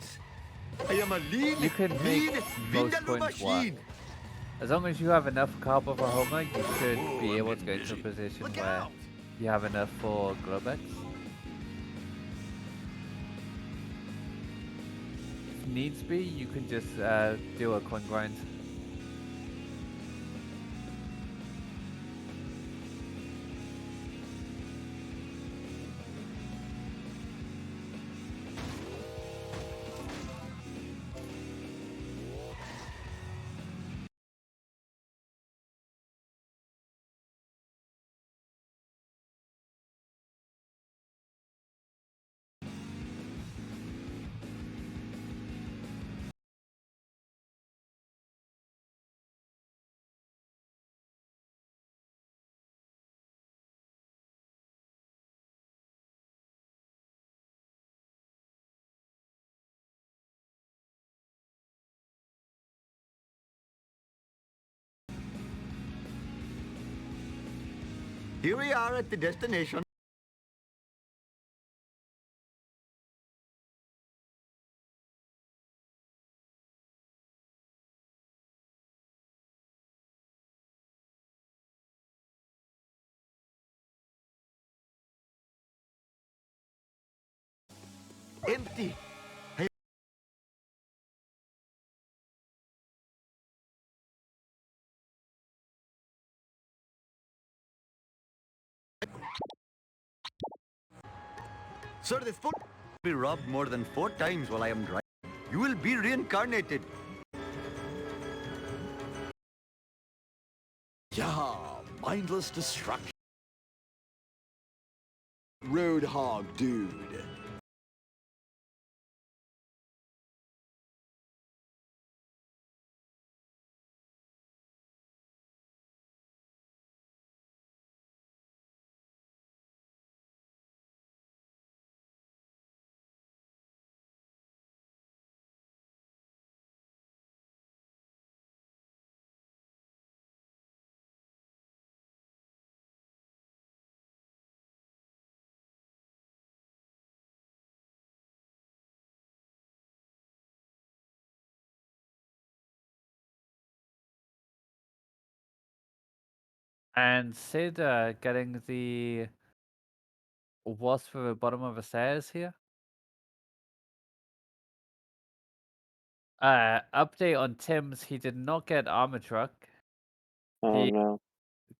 I am a lean, you can mean, make most vindaloo coins machine. work. As long as you have enough carb of a homer, you should be able to get into a position where you have enough for Globex. If needs be, you can just do a coin grind. Here we are at the destination. Empty. Sir, this foot will be robbed more than 4 times while I am driving. You will be reincarnated. Yeah, mindless destruction. Roadhog dude. And Sid getting the wasp for the bottom of the stairs here. Update on Timbs, he did not get armor truck. Oh He no.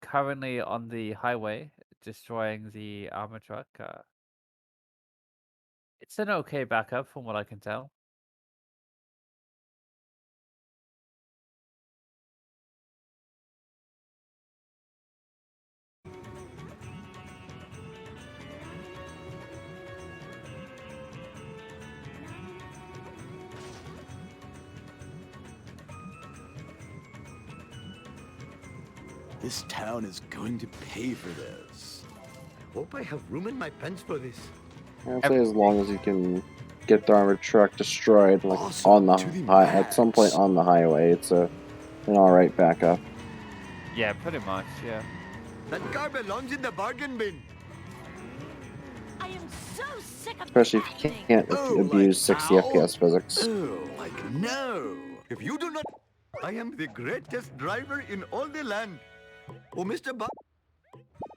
currently on the highway destroying the armor truck. It's an okay backup from what I can tell. This town is going to pay for this. Hope I have room in my pants for this. I'd say as long as you can get the armored truck destroyed, like Awesome, on the to the at some point max. on the highway, it's an alright backup. Yeah, pretty much, yeah. That car belongs in the bargain bin. I am so sick of Especially if you can't Oh, abuse like 60 ow? FPS physics. Oh, like no. If you do not, I am the greatest driver in all the land. Oh, Mr. Bob.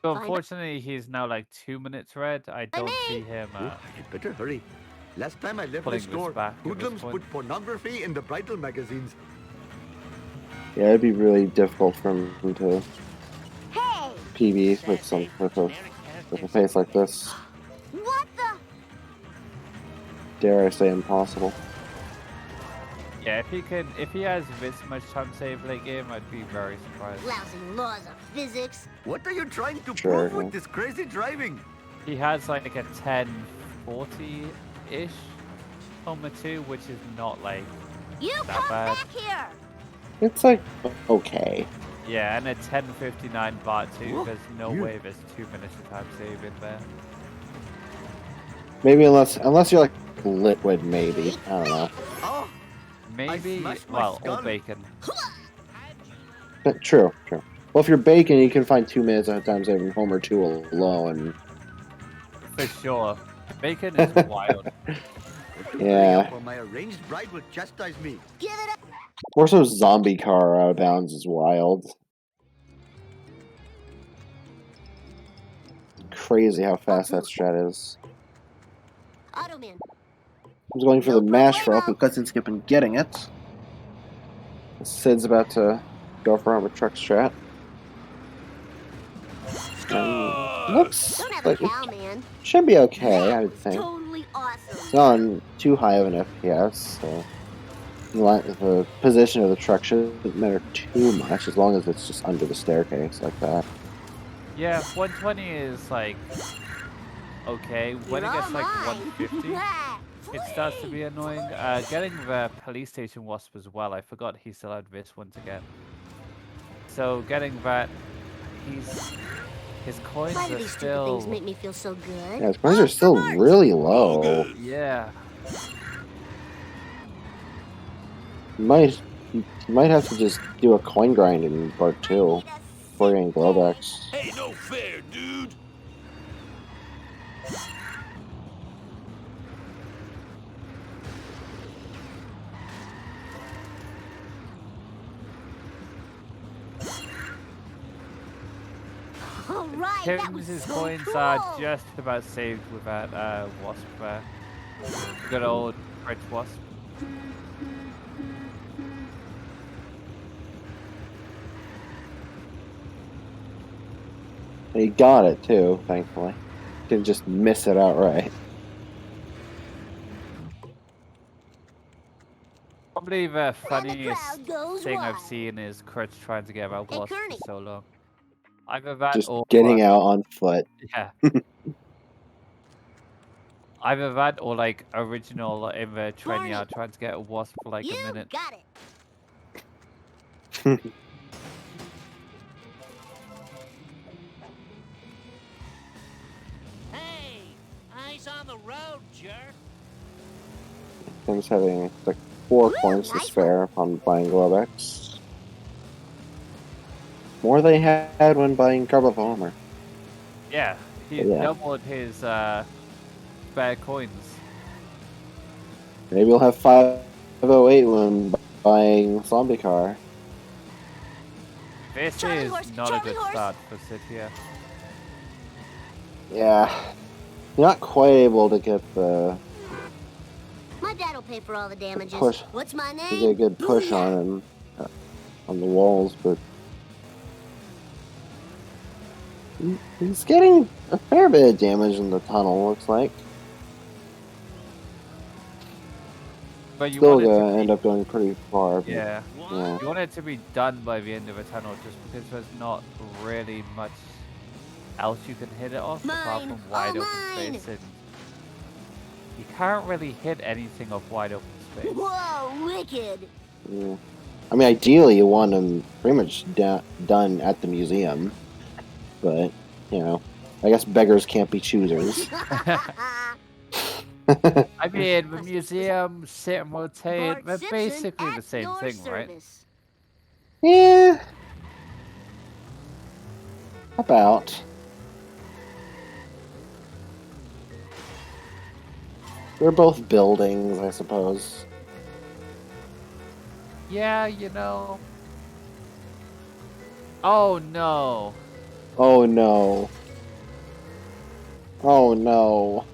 So unfortunately, he's now like 2 minutes red. I don't see him I had better hurry. Last time I left the pulling this store, back at this hoodlums point. put pornography in the bridal magazines. Yeah, it'd be really difficult for him to Hey! PB with a face like this. What the? Dare I say impossible. Yeah, if he has this much time save late game, I'd be very surprised. Lousy laws of physics. What are you trying to Sure, prove with yeah. this crazy driving? He has like a 1040-ish Homer 2, which is not like You that come bad. back here! It's like okay. Yeah, and a 1059 Bart 2, Whoa, there's no you- way there's 2 minutes of time save in there. Maybe unless you're like Litwood, maybe. I don't know. Oh, Maybe, smashed my well, or skull. bacon. True, true. Well, if you're bacon, you can find 2 minutes at a time saving home or two alone. For sure. Bacon is wild. Don't you bring Yeah. up or my arranged bride will chastise me. Give it up. More so, zombie car out of bounds is wild. Crazy how fast that strat is. Automan. I'm going for No the mash for problemo. open cutscene skip and getting it. Sid's about to go for a truck strat. And looks Don't have a like it cow, man. should be okay, I That would was think. totally awesome. It's not on too high of an FPS, so the position of the truck shouldn't matter too much as long as it's just under the staircase like that. Yeah, 120 is like okay. When it You're gets all like mine. 150, it starts to be annoying. Getting the police station wasp as well. I forgot he still had this one to get. So getting that, his coins Why do are these stupid things still make me feel so good? Yeah, his coins are still really low. yeah. You might have to just do a coin grind in part 2 before getting glowbacks. Hey, no fair, dude. All right, that was Timbs' so coins cool. are just about saved with that wasp there. Good old French wasp. He got it too, thankfully. Didn't just miss it outright. Probably the funniest crowd goes thing I've wild. seen is Crutch trying to get out Hey, wasp Kearney. for so long. Either that Just or getting out on foot. yeah. Either that or like original in the train Kearney. yard trying to get a wasp for like You a minute. got it. Hey, eyes on the road, jerk. Tim's having like 4 Ooh, coins to nice spare upon buying glowbacks. More they had when buying Carbo Homer. Yeah, he Yeah. doubled his spare coins. Maybe we'll have 508 when buying Zombie Car. This Charlie is horse, not a Charlie good horse. start for Sid here. Yeah. You're not quite able to get the My dad'll pay for all the damages. push. What's my name? You get a good push on him on the walls, but he's getting a fair bit of damage in the tunnel. Looks like But you still want it to gonna be, end up going pretty far. But, yeah. yeah. You want it to be done by the end of the tunnel just because there's not really much else you can hit it off apart Mine. from wide All open mine. space. And you can't really hit anything off wide open space. Whoa, wicked. Yeah. I mean, ideally, you want them pretty much done at the museum, but you know, I guess beggars can't be choosers. I mean, the museum, sit and rotate, Bart they're Simpson basically the at same your thing, right? service. Yeah. About. They're both buildings, I suppose. Yeah, you know. Oh no. Oh no. Oh no.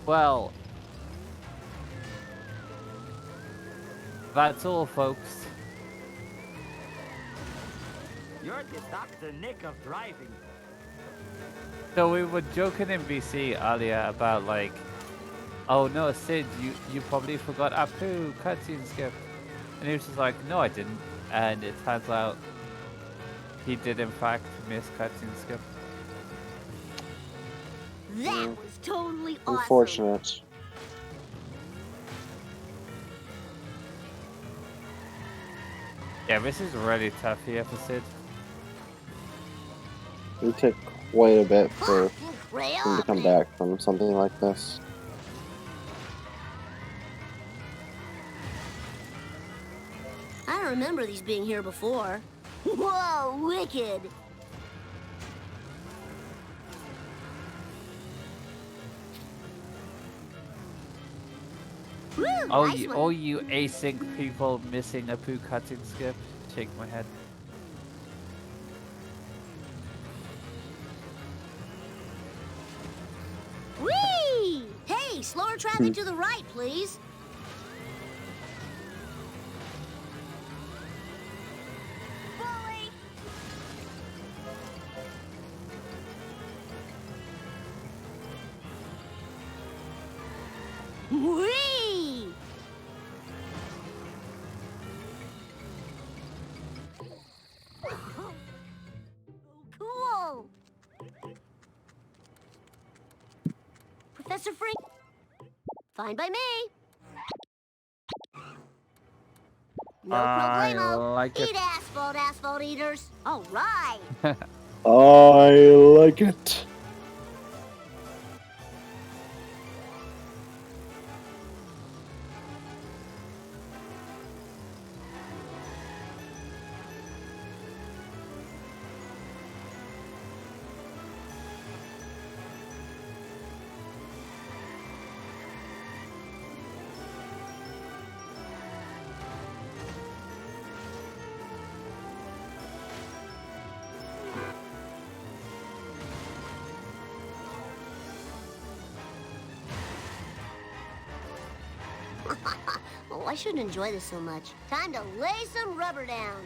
Well, that's all, folks. You're the Dr. Nick of driving. So we were joking in BC earlier about like, oh no, Sid, you probably forgot Apu cutscene skip, and he was just like, no, I didn't, and it turns out he did in fact miss cutscene skip. That was totally awesome. Unfortunate. Yeah, this is really tough here for Sid. It took quite a bit for him to Incredible. come back from something like this. don't remember these being here before. Whoa, wicked! Woo, Oh, nice you, one. all you async people missing a poo cutting skip. Shake my head. Whee! Hey, slower traffic to the right, please. Bully! Whee! Cool! Professor Frink? Fine by me. No I problemo. like it. Eat asphalt, asphalt eaters. All right. I like it. Oh, I shouldn't enjoy this so much. Time to lay some rubber down.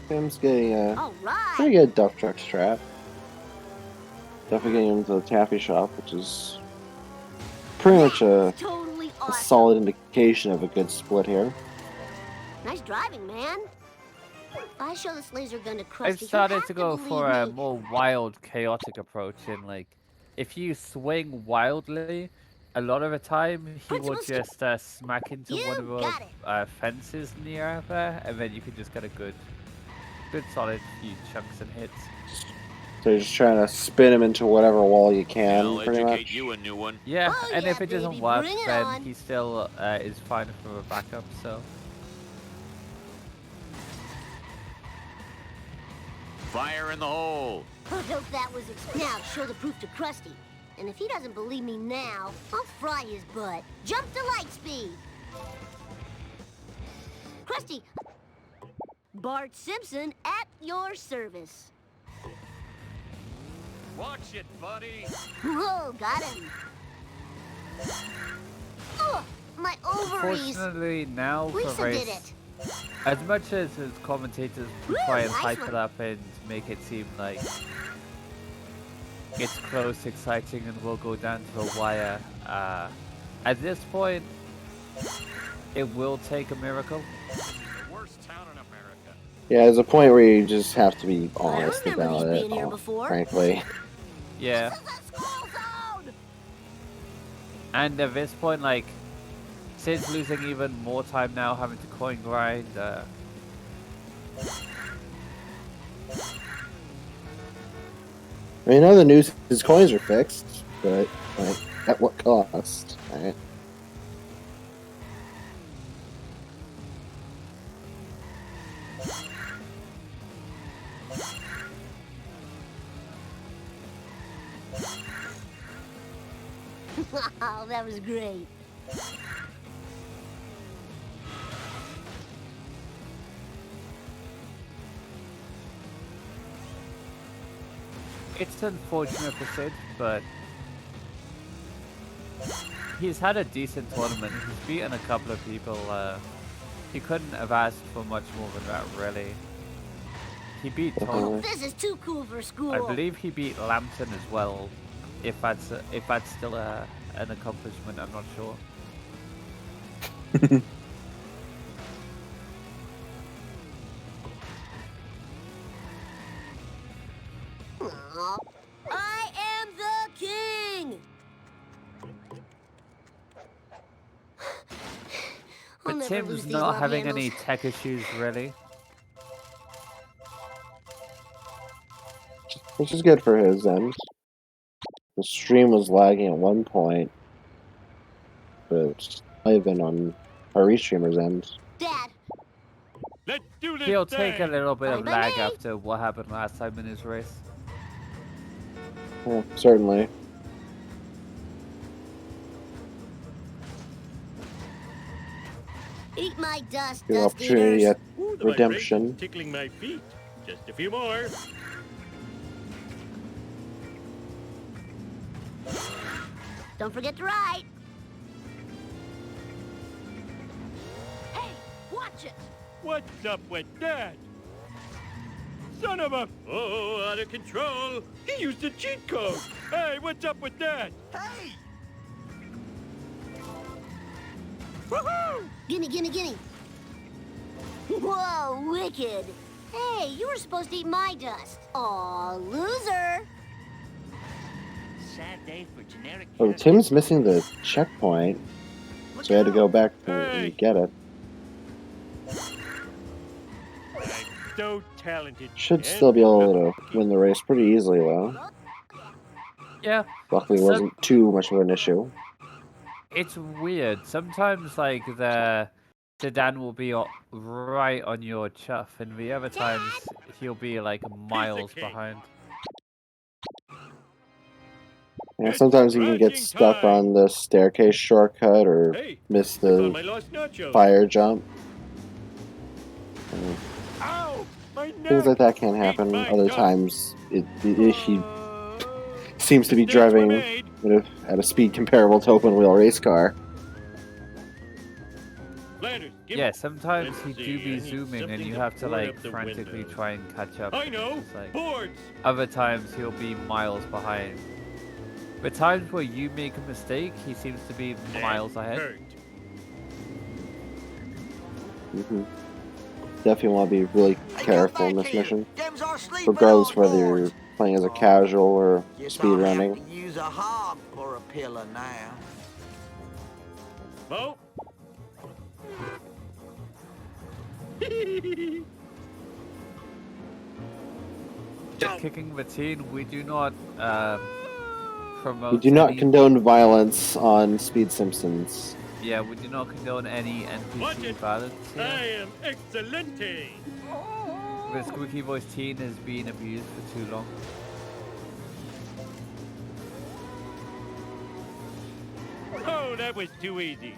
Tim's getting a All right. pretty good dump truck strat. Definitely getting into the taffy shop, which is pretty much a Totally a awesome. solid indication of a good split here. Nice driving, man. If I show this laser gun to Krusty, I've he'll started have to go believe for a me. more wild, chaotic approach. In like, if you swing wildly, a lot of the time he will Principal just smack into one of You got it. the fences near there, and then you can just get a good solid few chunks and hits. So you're just trying to spin him into whatever wall you can, I'll pretty educate much. you a new one. Yeah, Oh, and yeah, if it doesn't baby, work, bring it then on. he still is fine for a backup. So Fire in the hole. I hope that was now show the proof to Krusty. And if he doesn't believe me now, I'll fry his butt. Jump to light speed. Krusty, Bart Simpson at your service. Watch it, buddy. Whoa, got him. Ugh, my ovaries. fortunately now for Lisa did race, it. as much as his commentators Woo, try and nice hype one. it up and make it seem like it's close, exciting, and will go down to the wire, at this point, it will take a miracle. Worst town in America. Yeah, there's a point where you just have to be honest remember about these it, being here before. frankly. Yeah. This is a school zone. And at this point, like, Sid's losing even more time now, having to coin grind. I mean, I know the news, his coins are fixed, but like, at what cost? Right? Wow, that was great. It's unfortunate for Sid, but he's had a decent tournament. He's beaten a couple of people. He couldn't have asked for much more than that, really. He beat Tony. This is too cool for school. I believe he beat Lambton as well. If that's still an accomplishment, I'm not sure. Aw, I am the king. I'll But never Tim's lose these not love having handles. any tech issues, really. Which is good for his end. The stream was lagging at one point. but might have been on our restreamer's end. Dad. Let's do this He'll take a thing. little bit of Fine by lag me. after what happened last time in his race. Yeah, certainly. Eat my dust, Good dust opportunity eaters. at Ooh, the redemption. vibration's tickling my feet. Just a few more. Don't forget to ride. Hey, watch it. What's up with that? Son of a... Oh, out of control. He used a cheat code. Hey, what's up with that? Hey! Woohoo! Gimme, gimme, gimme. Whoa, wicked. Hey, you were supposed to eat my dust. Aw, loser. Sad day for generic Oh, characters. Tim's missing the checkpoint, so he had to go back and get it. I'm so talented. Should and still be able good to win the race pretty easily, though. Yeah, Luckily, it wasn't too much of an issue. it's weird. Sometimes, like, the sedan will be right on your chuff, and the other times he'll be like miles cake. behind. Yeah, It's sometimes you can get crashing stuck time. on the staircase shortcut or Hey, miss I found the my lost nacho. fire jump. Ow! My neck! Things like that can happen. my Other dust. times, he seems to be Mistakes were driving made. at a speed comparable to open wheel race car. Flanders, give Yeah, me- sometimes Let's he see, do I be need zooming, and something you to have to board like up the frantically windows. try and catch up. I know. It's like, Boards. other times he'll be miles behind. The times where you make a mistake, he seems to be miles ahead. Hurt. Hmm. Definitely want to be really Hey, careful come in back this here. mission, Them's our sleeping regardless on of whether you're boards. playing as a casual or Guess speed I'll running. have to use a hog for a pillar now. Mo? Kicking the teen, we do not promote. We do not any- condone violence on Speed Simpsons. Yeah, we do not condone any Watch NPC it. violence I here. am excelente. The squeaky voice teen has been abused for too long. Oh, that was too easy.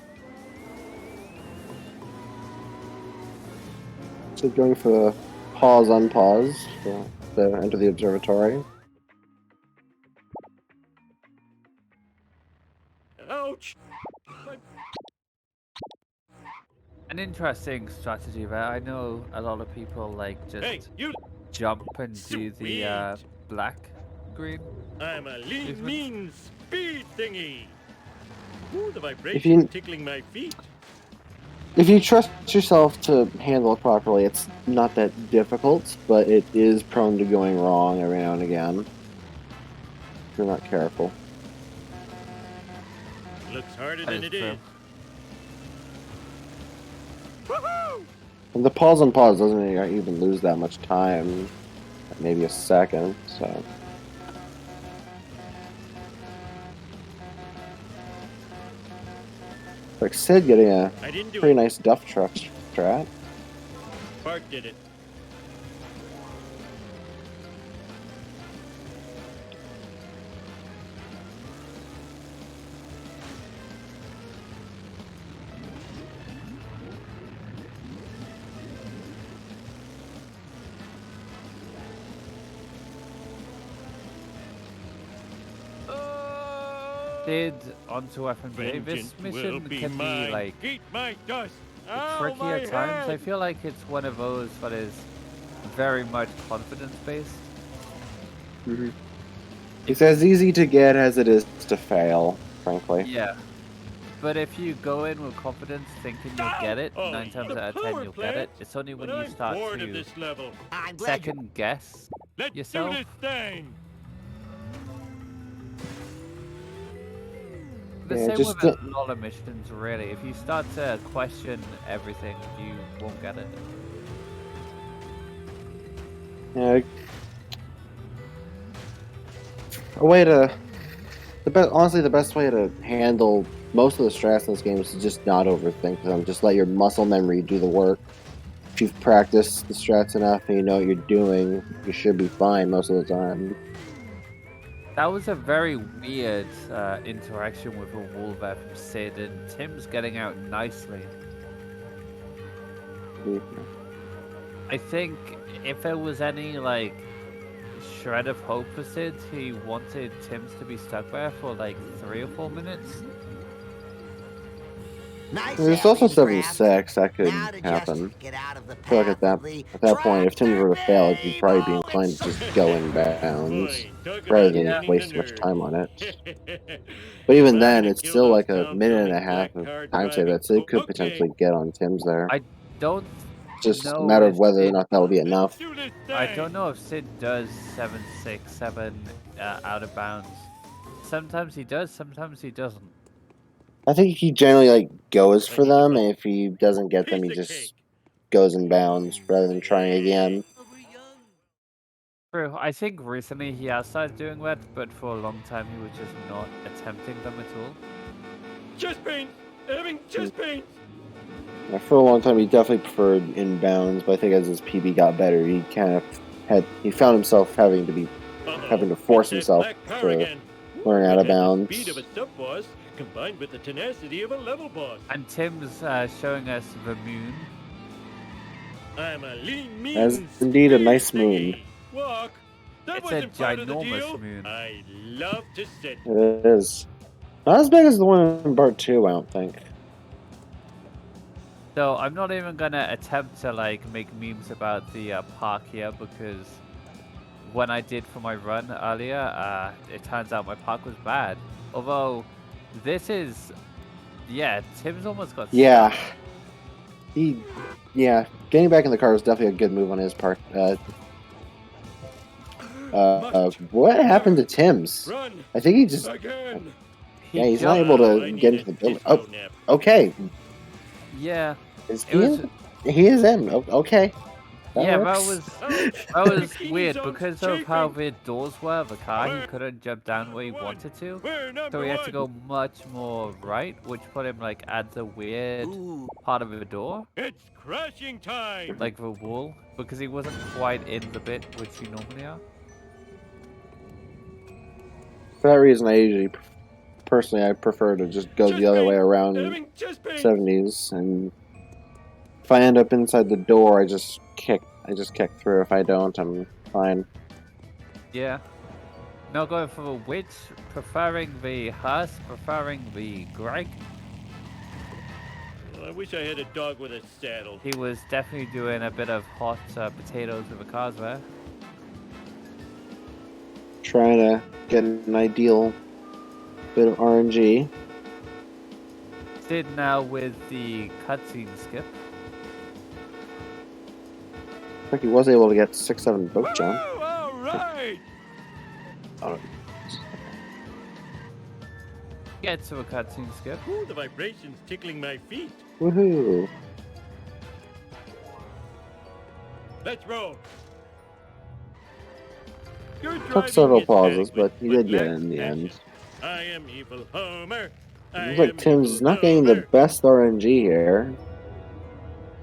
So going for the pause unpause to enter the observatory. Ouch. My... An interesting strategy there. I know a lot of people like just Hey, you. jump and do the Sweet. black green. I'm a lean, Movement. mean speed thingy. Ooh, the If vibration you tickling my feet. if you trust yourself to handle it properly, it's not that difficult, but it is prone to going wrong every now and again. If you're not careful. Looks harder That than is it true. is. Woohoo! And the pause unpause doesn't even lose that much time. Maybe a second, so. Like Sid getting a I didn't do pretty it. nice duff truck strat. Bart did it. Did onto FNBA. This Vengeance will mission be can mine. be like Eat my dust. Ow, tricky my at times. I head. feel like it's one of those that is very much confidence based. Mm-hmm. It's as easy to get as it is to fail, frankly. Yeah. But if you go in with confidence thinking you'll get it, Oh, 9 times the out of 10 power you'll get it. plant? It's only when But you I'm start bored of to this level. I'm glad you... second guess Let's yourself. do this thing. The Yeah, same just with a lot of missions, really. If you start to question everything, you won't get it. Yeah. A way to honestly, the best way to handle most of the strats in this game is to just not overthink them. Just let your muscle memory do the work. If you've practiced the strats enough and you know what you're doing, you should be fine most of the time. That was a very weird interaction with a wall there from Sid, and Tim's getting out nicely. I think if there was any like shred of hope for Sid, he wanted Timbs to be stuck there for like 3 or 4 minutes. Nice There's also alley, 7-6 that could Now to just happen. get out of the I feel like path of the at that point, if Timbs were to fail, he'd probably be ball inclined to just go in bounds Talk rather about than winning waste the much nerve. time on it. But even If I then, had've it's killed still those like a Tom minute and Thumb a and half black of car time save driving. that Sid could Okay. potentially get on Timbs there. I don't It's just a know matter of if whether or Sid, not that'll be enough. Do this I thing. don't know if Sid does 7-6-7 out of bounds. Sometimes he does, sometimes he doesn't. I think he generally like goes I for need to them, vote. and if he doesn't get them, he Piece of just cake. goes in bounds rather than trying again. True, I think recently he has started doing that, but for a long time he was just not attempting them at all. Chest pain. Having chest pain. Yeah, for a long time, he definitely preferred inbounds, but I think as his PB got better, he kind of found himself having to force That himself black car to again. learn out of It has the bounds. speed of a sub boss combined with the tenacity of a level boss. And Tim's showing us the moon. I'm a lean, mean, As indeed a speed nice thingy. moon. Walk. That It's a wasn't part of the ginormous deal. moon. I love to sit. It is not as big as the one in Part 2, I don't think. So I'm not even gonna attempt to like make memes about the park here, because when I did for my run earlier, it turns out my park was bad. Although this is, yeah, Tim's almost got Yeah, stuck. getting back in the car was definitely a good move on his part. What happened to Tim's? Run I think he just again. yeah, he's not able to get into the building. Oh, okay. Yeah. Is It was, he is in. Okay. yeah, works. that was weird because of how the doors were of the car. He couldn't jump down where he wanted to, so he had to go much more right, which put him like at the weird part of the door, It's crashing time. like the wall, because he wasn't quite in the bit which you normally are. For that reason, I prefer to just go the other way around 70s, and if I end up inside the door, I just kick through. If I don't, I'm fine. Yeah. Not going for the witch, preferring the hearse, preferring the Greg. I wish I had a dog with a saddle. He was definitely doing a bit of hot potatoes with the cars there. Trying to get an ideal bit of RNG. Sid now with the cutscene skip. I think he was able to get 6-7 boat jump. All right. Oh, Get to a cutscene skip. Ooh, the vibrations tickling my feet. woohoo! Let's roll. Took several pauses, but he did get it in the end. I am evil Homer. Looks like Tim's is not getting the best RNG here.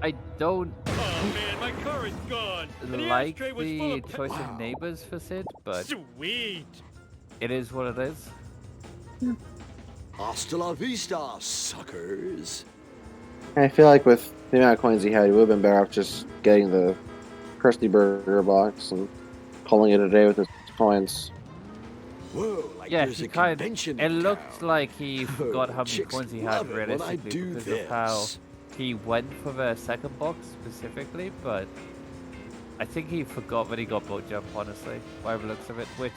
I don't Oh man, my car is gone. like the choice of neighbors for Sid, but Sweet. it is what it is. Hasta la vista, suckers. I feel like with the amount of coins he had, he would have been better off just getting the Krusty Burger box and calling it a day with his coins. Whoa, like Yeah, there's he a kind convention it in looked town. like he forgot how many Chicks coins he had love it when I realistically do because of how this. he went for the second box specifically, but I think he forgot that he got boat jump, honestly, by the looks of it, which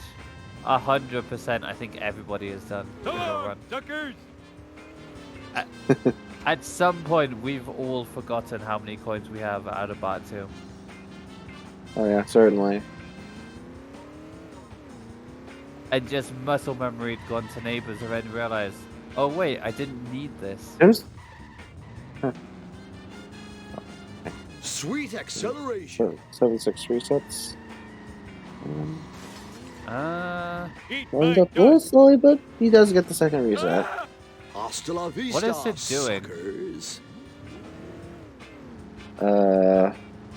100% I think everybody has done in Come a on, run. suckers. At some point, we've all forgotten how many coins we have out of Part 2. Oh yeah, certainly. And just muscle memory had gone to neighbors and then realized, oh wait, I didn't need this. Sweet acceleration. 7-6 resets. Uh, Eat Runs my up a little dust. slowly, but he does get the second reset. Hasta la vista, What is it doing? suckers.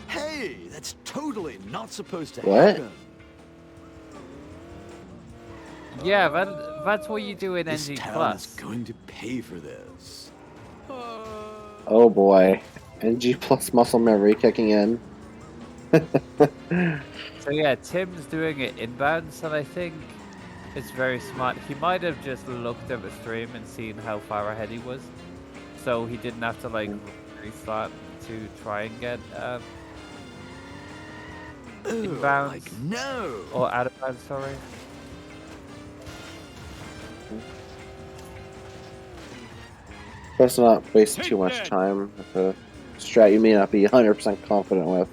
Hey, that's totally not supposed to What? happen. Yeah, that's what you do in This NG town is Plus. going to pay for this. Oh boy. NG plus muscle memory kicking in. So yeah, Tim's doing it inbounds, and I think it's very smart. He might have just looked at the stream and seen how far ahead he was, so he didn't have to like restart to try and get inbounds Like, no. or out of bounds. Sorry. Best not waste too much time with a strat you may not be 100% confident with,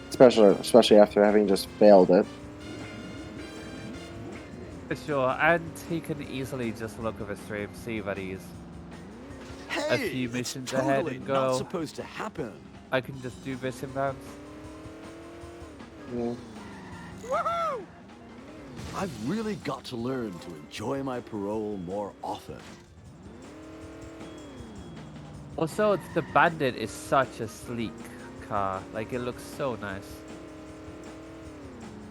especially after having just failed it. For sure, and he can easily just look at the stream, see that he's a Hey, few that's missions ahead totally and not go, supposed to happen. I can just do this inbounds. Yeah. Woohoo! I've really got to learn to enjoy my parole more often. Also, the Bandit is such a sleek car. Like, it looks so nice.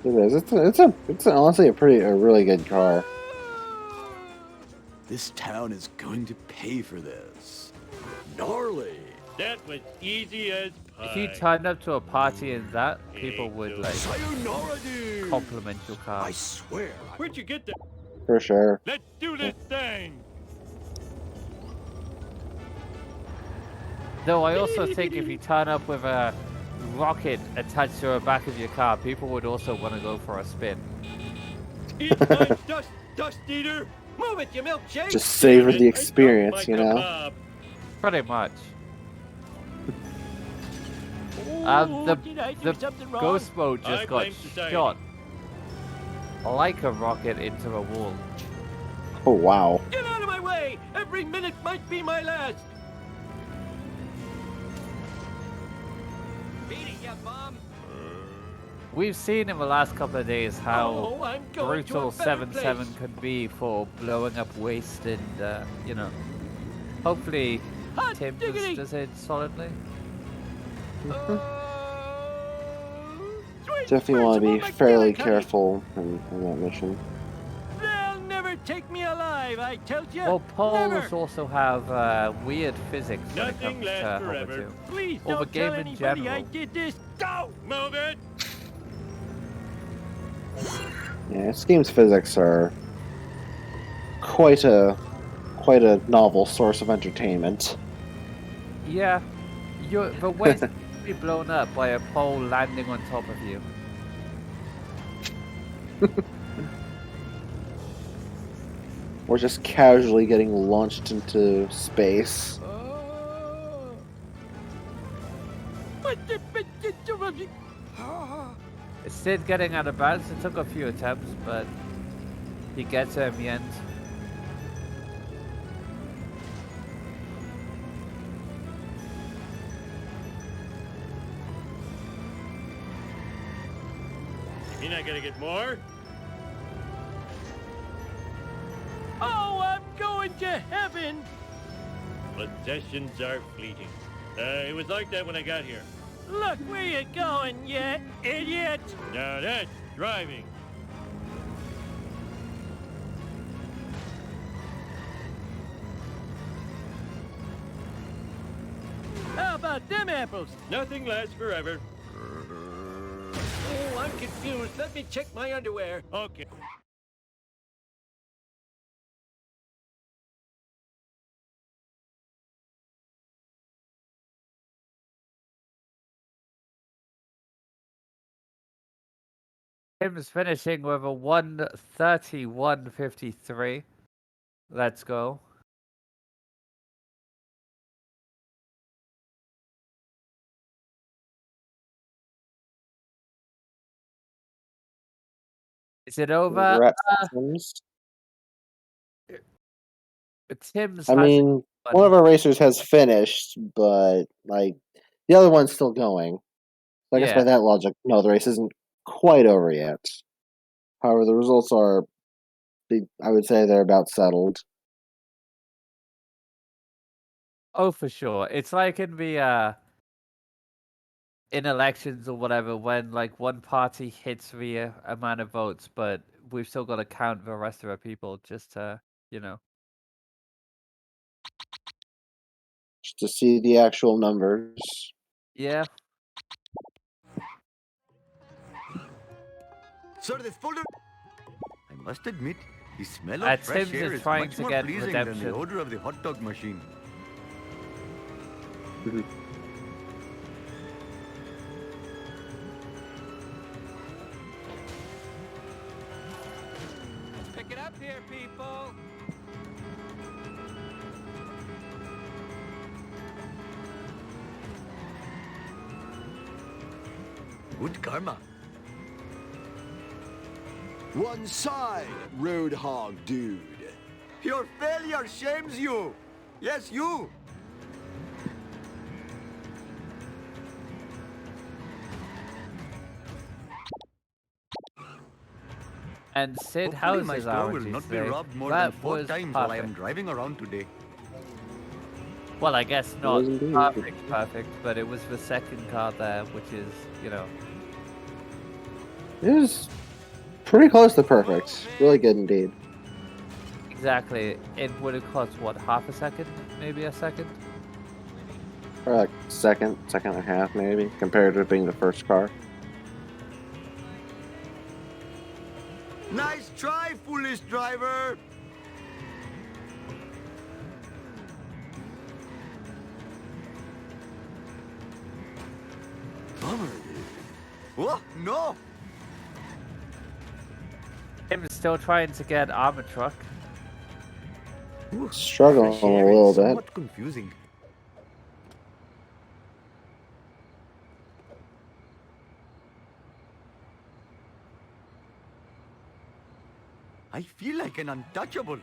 It is. It's honestly a really good car. This town is going to pay for this. Gnarly. That was easy as pie. If you turned up to a party in that, people would, like, Sayonara, dude. compliment your car. I swear. Where'd you get that? For sure. Let's do this thing. Though I also think if you turn up with a rocket attached to the back of your car, people would also want to go for a spin. Eat my dust eater. Move it, you milkshake. Just savor the experience, you know? Kebab. Pretty much. Did I do The something wrong? ghost mode I just got blame society. shot like a rocket into a wall. Oh wow. Get out of my way! Every minute might be my last. Beat it, you bum. We've seen in the last couple of days how Oh, I'm going to a brutal better 7-7 place. can be for blowing up waste and, you know, hopefully Hot Timbs diggity. does it solidly. Sweet Definitely want to virtual be mechanic, fairly honey. careful in that mission. They'll never take me alive, I tell you. Well, poles Never. also have weird physics when it Nothing comes lasts to forever. Hover 2. Please Or the don't tell game in anybody I general. did this. Go! Move it! Yeah, this game's physics are quite a novel source of entertainment. Yeah, the waste can be blown up by a pole landing on top of you. Or just casually getting launched into space. Sid getting out of bounds, it took a few attempts, but he gets it in the end. You're not gonna get more? Oh, I'm going to heaven! Possessions are fleeting. It was like that when I got here. Look where you're going, you idiot! Now that's driving. How about them apples? Nothing lasts forever. Oh, I'm confused. Let me check my underwear. Okay. Tim's finishing with a 1:31:53. Let's go. Is it over? Congrats, Timbs. Tim's I has mean, one of our racers has finished, but like the other one's still going. So I guess by Yeah. that logic, no, the race isn't quite over yet. However, the results are, I would say, they're about settled. Oh, for sure. It's like in the in elections or whatever, when like one party hits the amount of votes, but we've still got to count the rest of our people just to, you know. Just to see the actual numbers. Yeah. Sir, this folder... I must admit, the smell of fresh Timbs air is is trying much to more get pleasing than the redemption. odor of the hot dog machine. Pick it up here, people. Good karma. One side, Roadhog dude. Your failure shames you. Yes, you. And Sid Hopefully my houses store will RNG not be today. robbed more That than 4 was times while I am perfect. driving around today. Well, I guess It not was indeed. perfect, but it was the second card there, which is, you know. It was pretty close to perfect. Really good indeed. Exactly. It would have cost, what, half a second? Maybe a second? Or like second and a half maybe, compared to being the first car. Nice try, foolish driver. Bummer, dude. Oh, no. Him still trying to get armor truck. Struggling Fresh a air little is bit. somewhat confusing. I feel like an untouchable.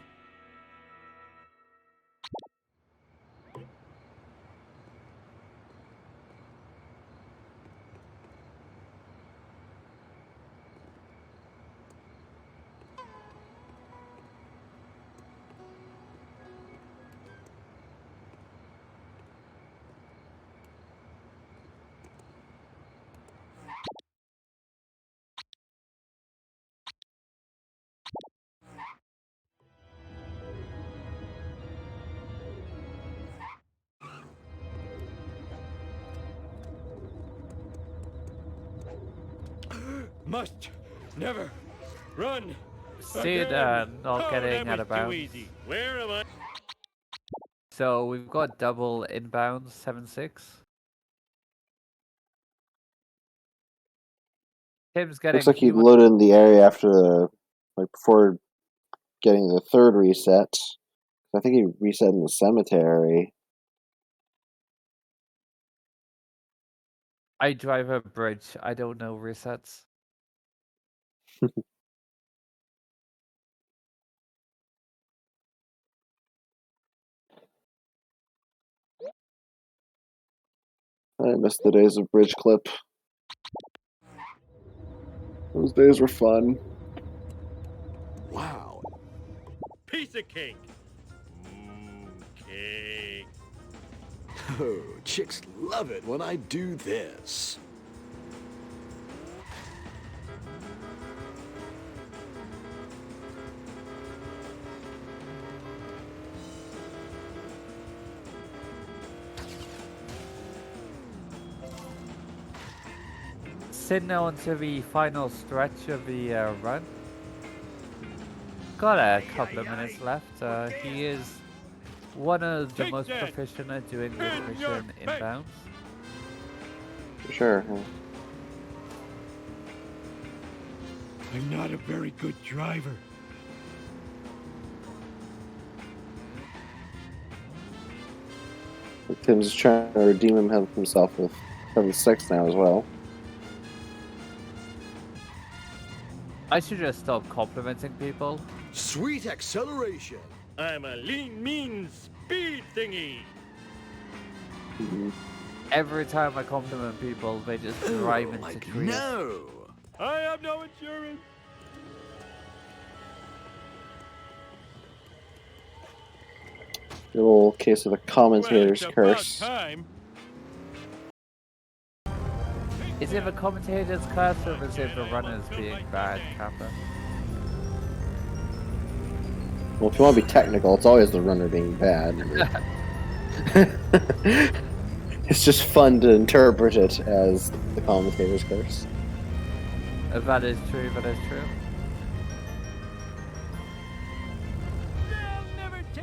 Must never run. Sid Again. not Oh, getting that out was of too bounds. easy. Where am I? So we've got double inbounds, 7-6. Tim's getting Looks like he Q1. loaded in the area after the, like before getting the third reset. I think he reset in the cemetery. I drive a bridge. I don't know resets. I missed the days of bridge clip. Those days were fun. Wow. Piece of cake. Cake. Oh, chicks love it when I do this. Sid now onto the final stretch of the run. Got a couple of minutes left. He is one of the Take most that proficient at doing this in your mission face. inbounds. For sure. I'm not a very good driver. Tim's trying to redeem himself with 7-6 now as well. I should just stop complimenting people. Sweet acceleration. I'm a lean, mean speed thingy. Every time I compliment people, they just drive into Like trees. no. I have no insurance. The little case of the Well, commentator's it's about curse. time. Is it the commentator's curse or is it the runners being bad, Kappa? Well, if you want to be technical, it's always the runner being bad. It's just fun to interpret it as the commentator's curse. That is true, that is true.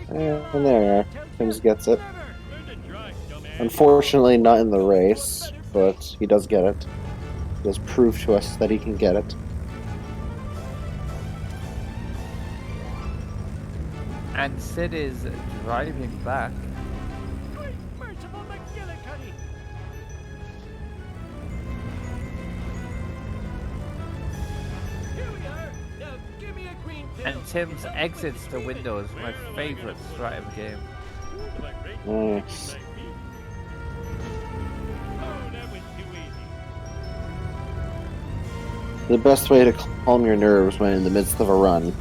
And there, Timbs gets it. Unfortunately, not in the race, but he does get it. He has proved to us that he can get it. And Sid is driving back. And Timbs exits the windows, my favorite strat in the game. Nice. The best way to calm your nerves when in the midst of a run.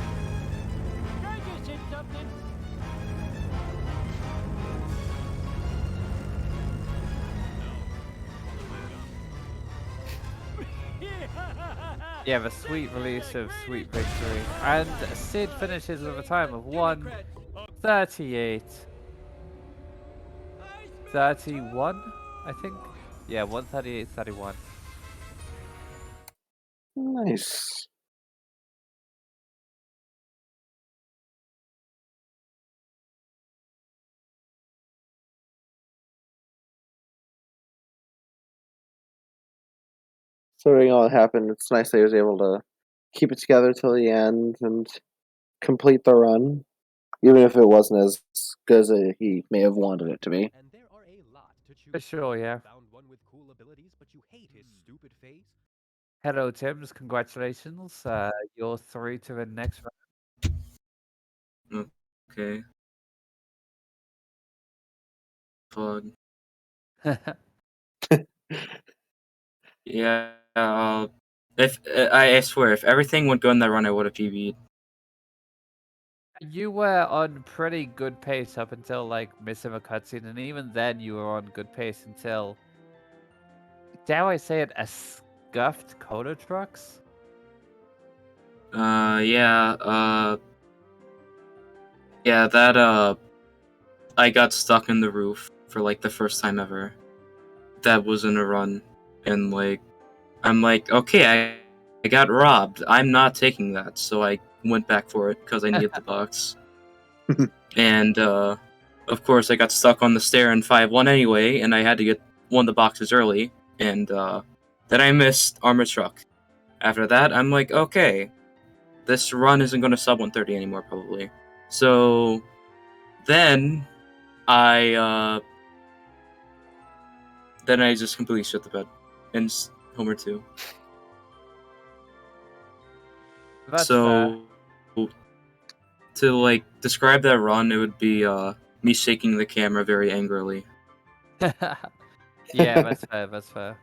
Yeah, the sweet release of Sweet Victory. And Sid finishes with a time of 1:38. 31, I think? Yeah, 1:38:31. Nice. So all that happened. It's nice that he was able to keep it together till the end and complete the run, even if it wasn't as good as he may have wanted it to be. For sure, yeah. Hello, Timbs. Congratulations. You're through to the next round. Okay. Fun. Yeah. If I swear, if everything would go in that run, I would have PB'd. You were on pretty good pace up until like missing a cutscene, and even then you were on good pace until, dare I say it, a scuffed Coda Trucks? Yeah. Yeah. That I got stuck in the roof for like the first time ever. That was in a run, and like, I'm like, okay, I got robbed. I'm not taking that, so I went back for it because I needed the box. And of course, I got stuck on the stair in 5-1 anyway, and I had to get one of the boxes early. And then I missed Armored Truck. After that, I'm like, okay, this run isn't going to sub 130 anymore, probably. So then I just completely shit the bed and Homer 2. That's So to like describe that run, it would be me shaking the camera very angrily. Yeah, that's fair, that's fair.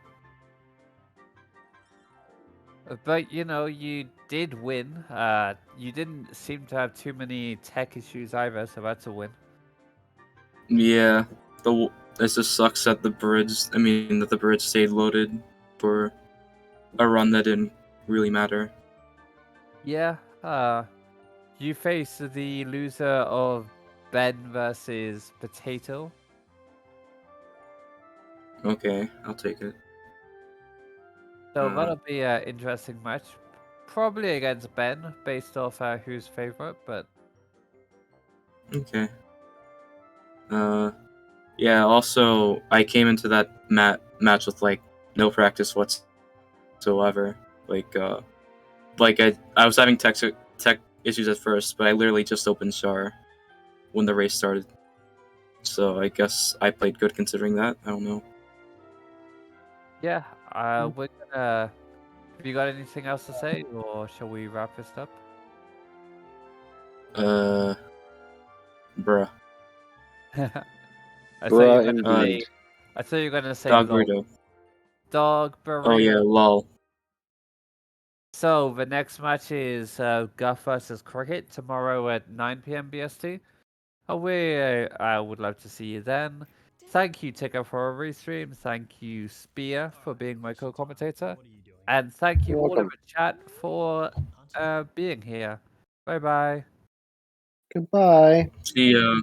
But you know, you did win. You didn't seem to have too many tech issues either, so that's a win. Yeah, it just sucks that the bridge stayed loaded for a run that didn't really matter. Yeah, you face the loser of Ben versus Potato. Okay, I'll take it. So that'll be an interesting match. Probably against Ben, based off who's favorite, but... Okay. Yeah, also, I came into that match with, like, no practice whatsoever. Like, I was having tech issues at first, but I literally just opened Char when the race started. So I guess I played good considering that. I don't know. Yeah, we're gonna... Have you got anything else to say, or shall we wrap this up? Bruh. I thought you Bruh, were gonna indeed. say... I thought you were gonna say Dog lol. burrito. Dog Oh yeah, burrito. lol. So the next match is Guff versus Cricket tomorrow at 9 p.m. BST. I would love to see you then. Thank you, Tigger, for a restream. Thank you, Spear, for being my co-commentator. And thank you You're all in welcome. the chat for being here. Bye-bye. Goodbye. See ya.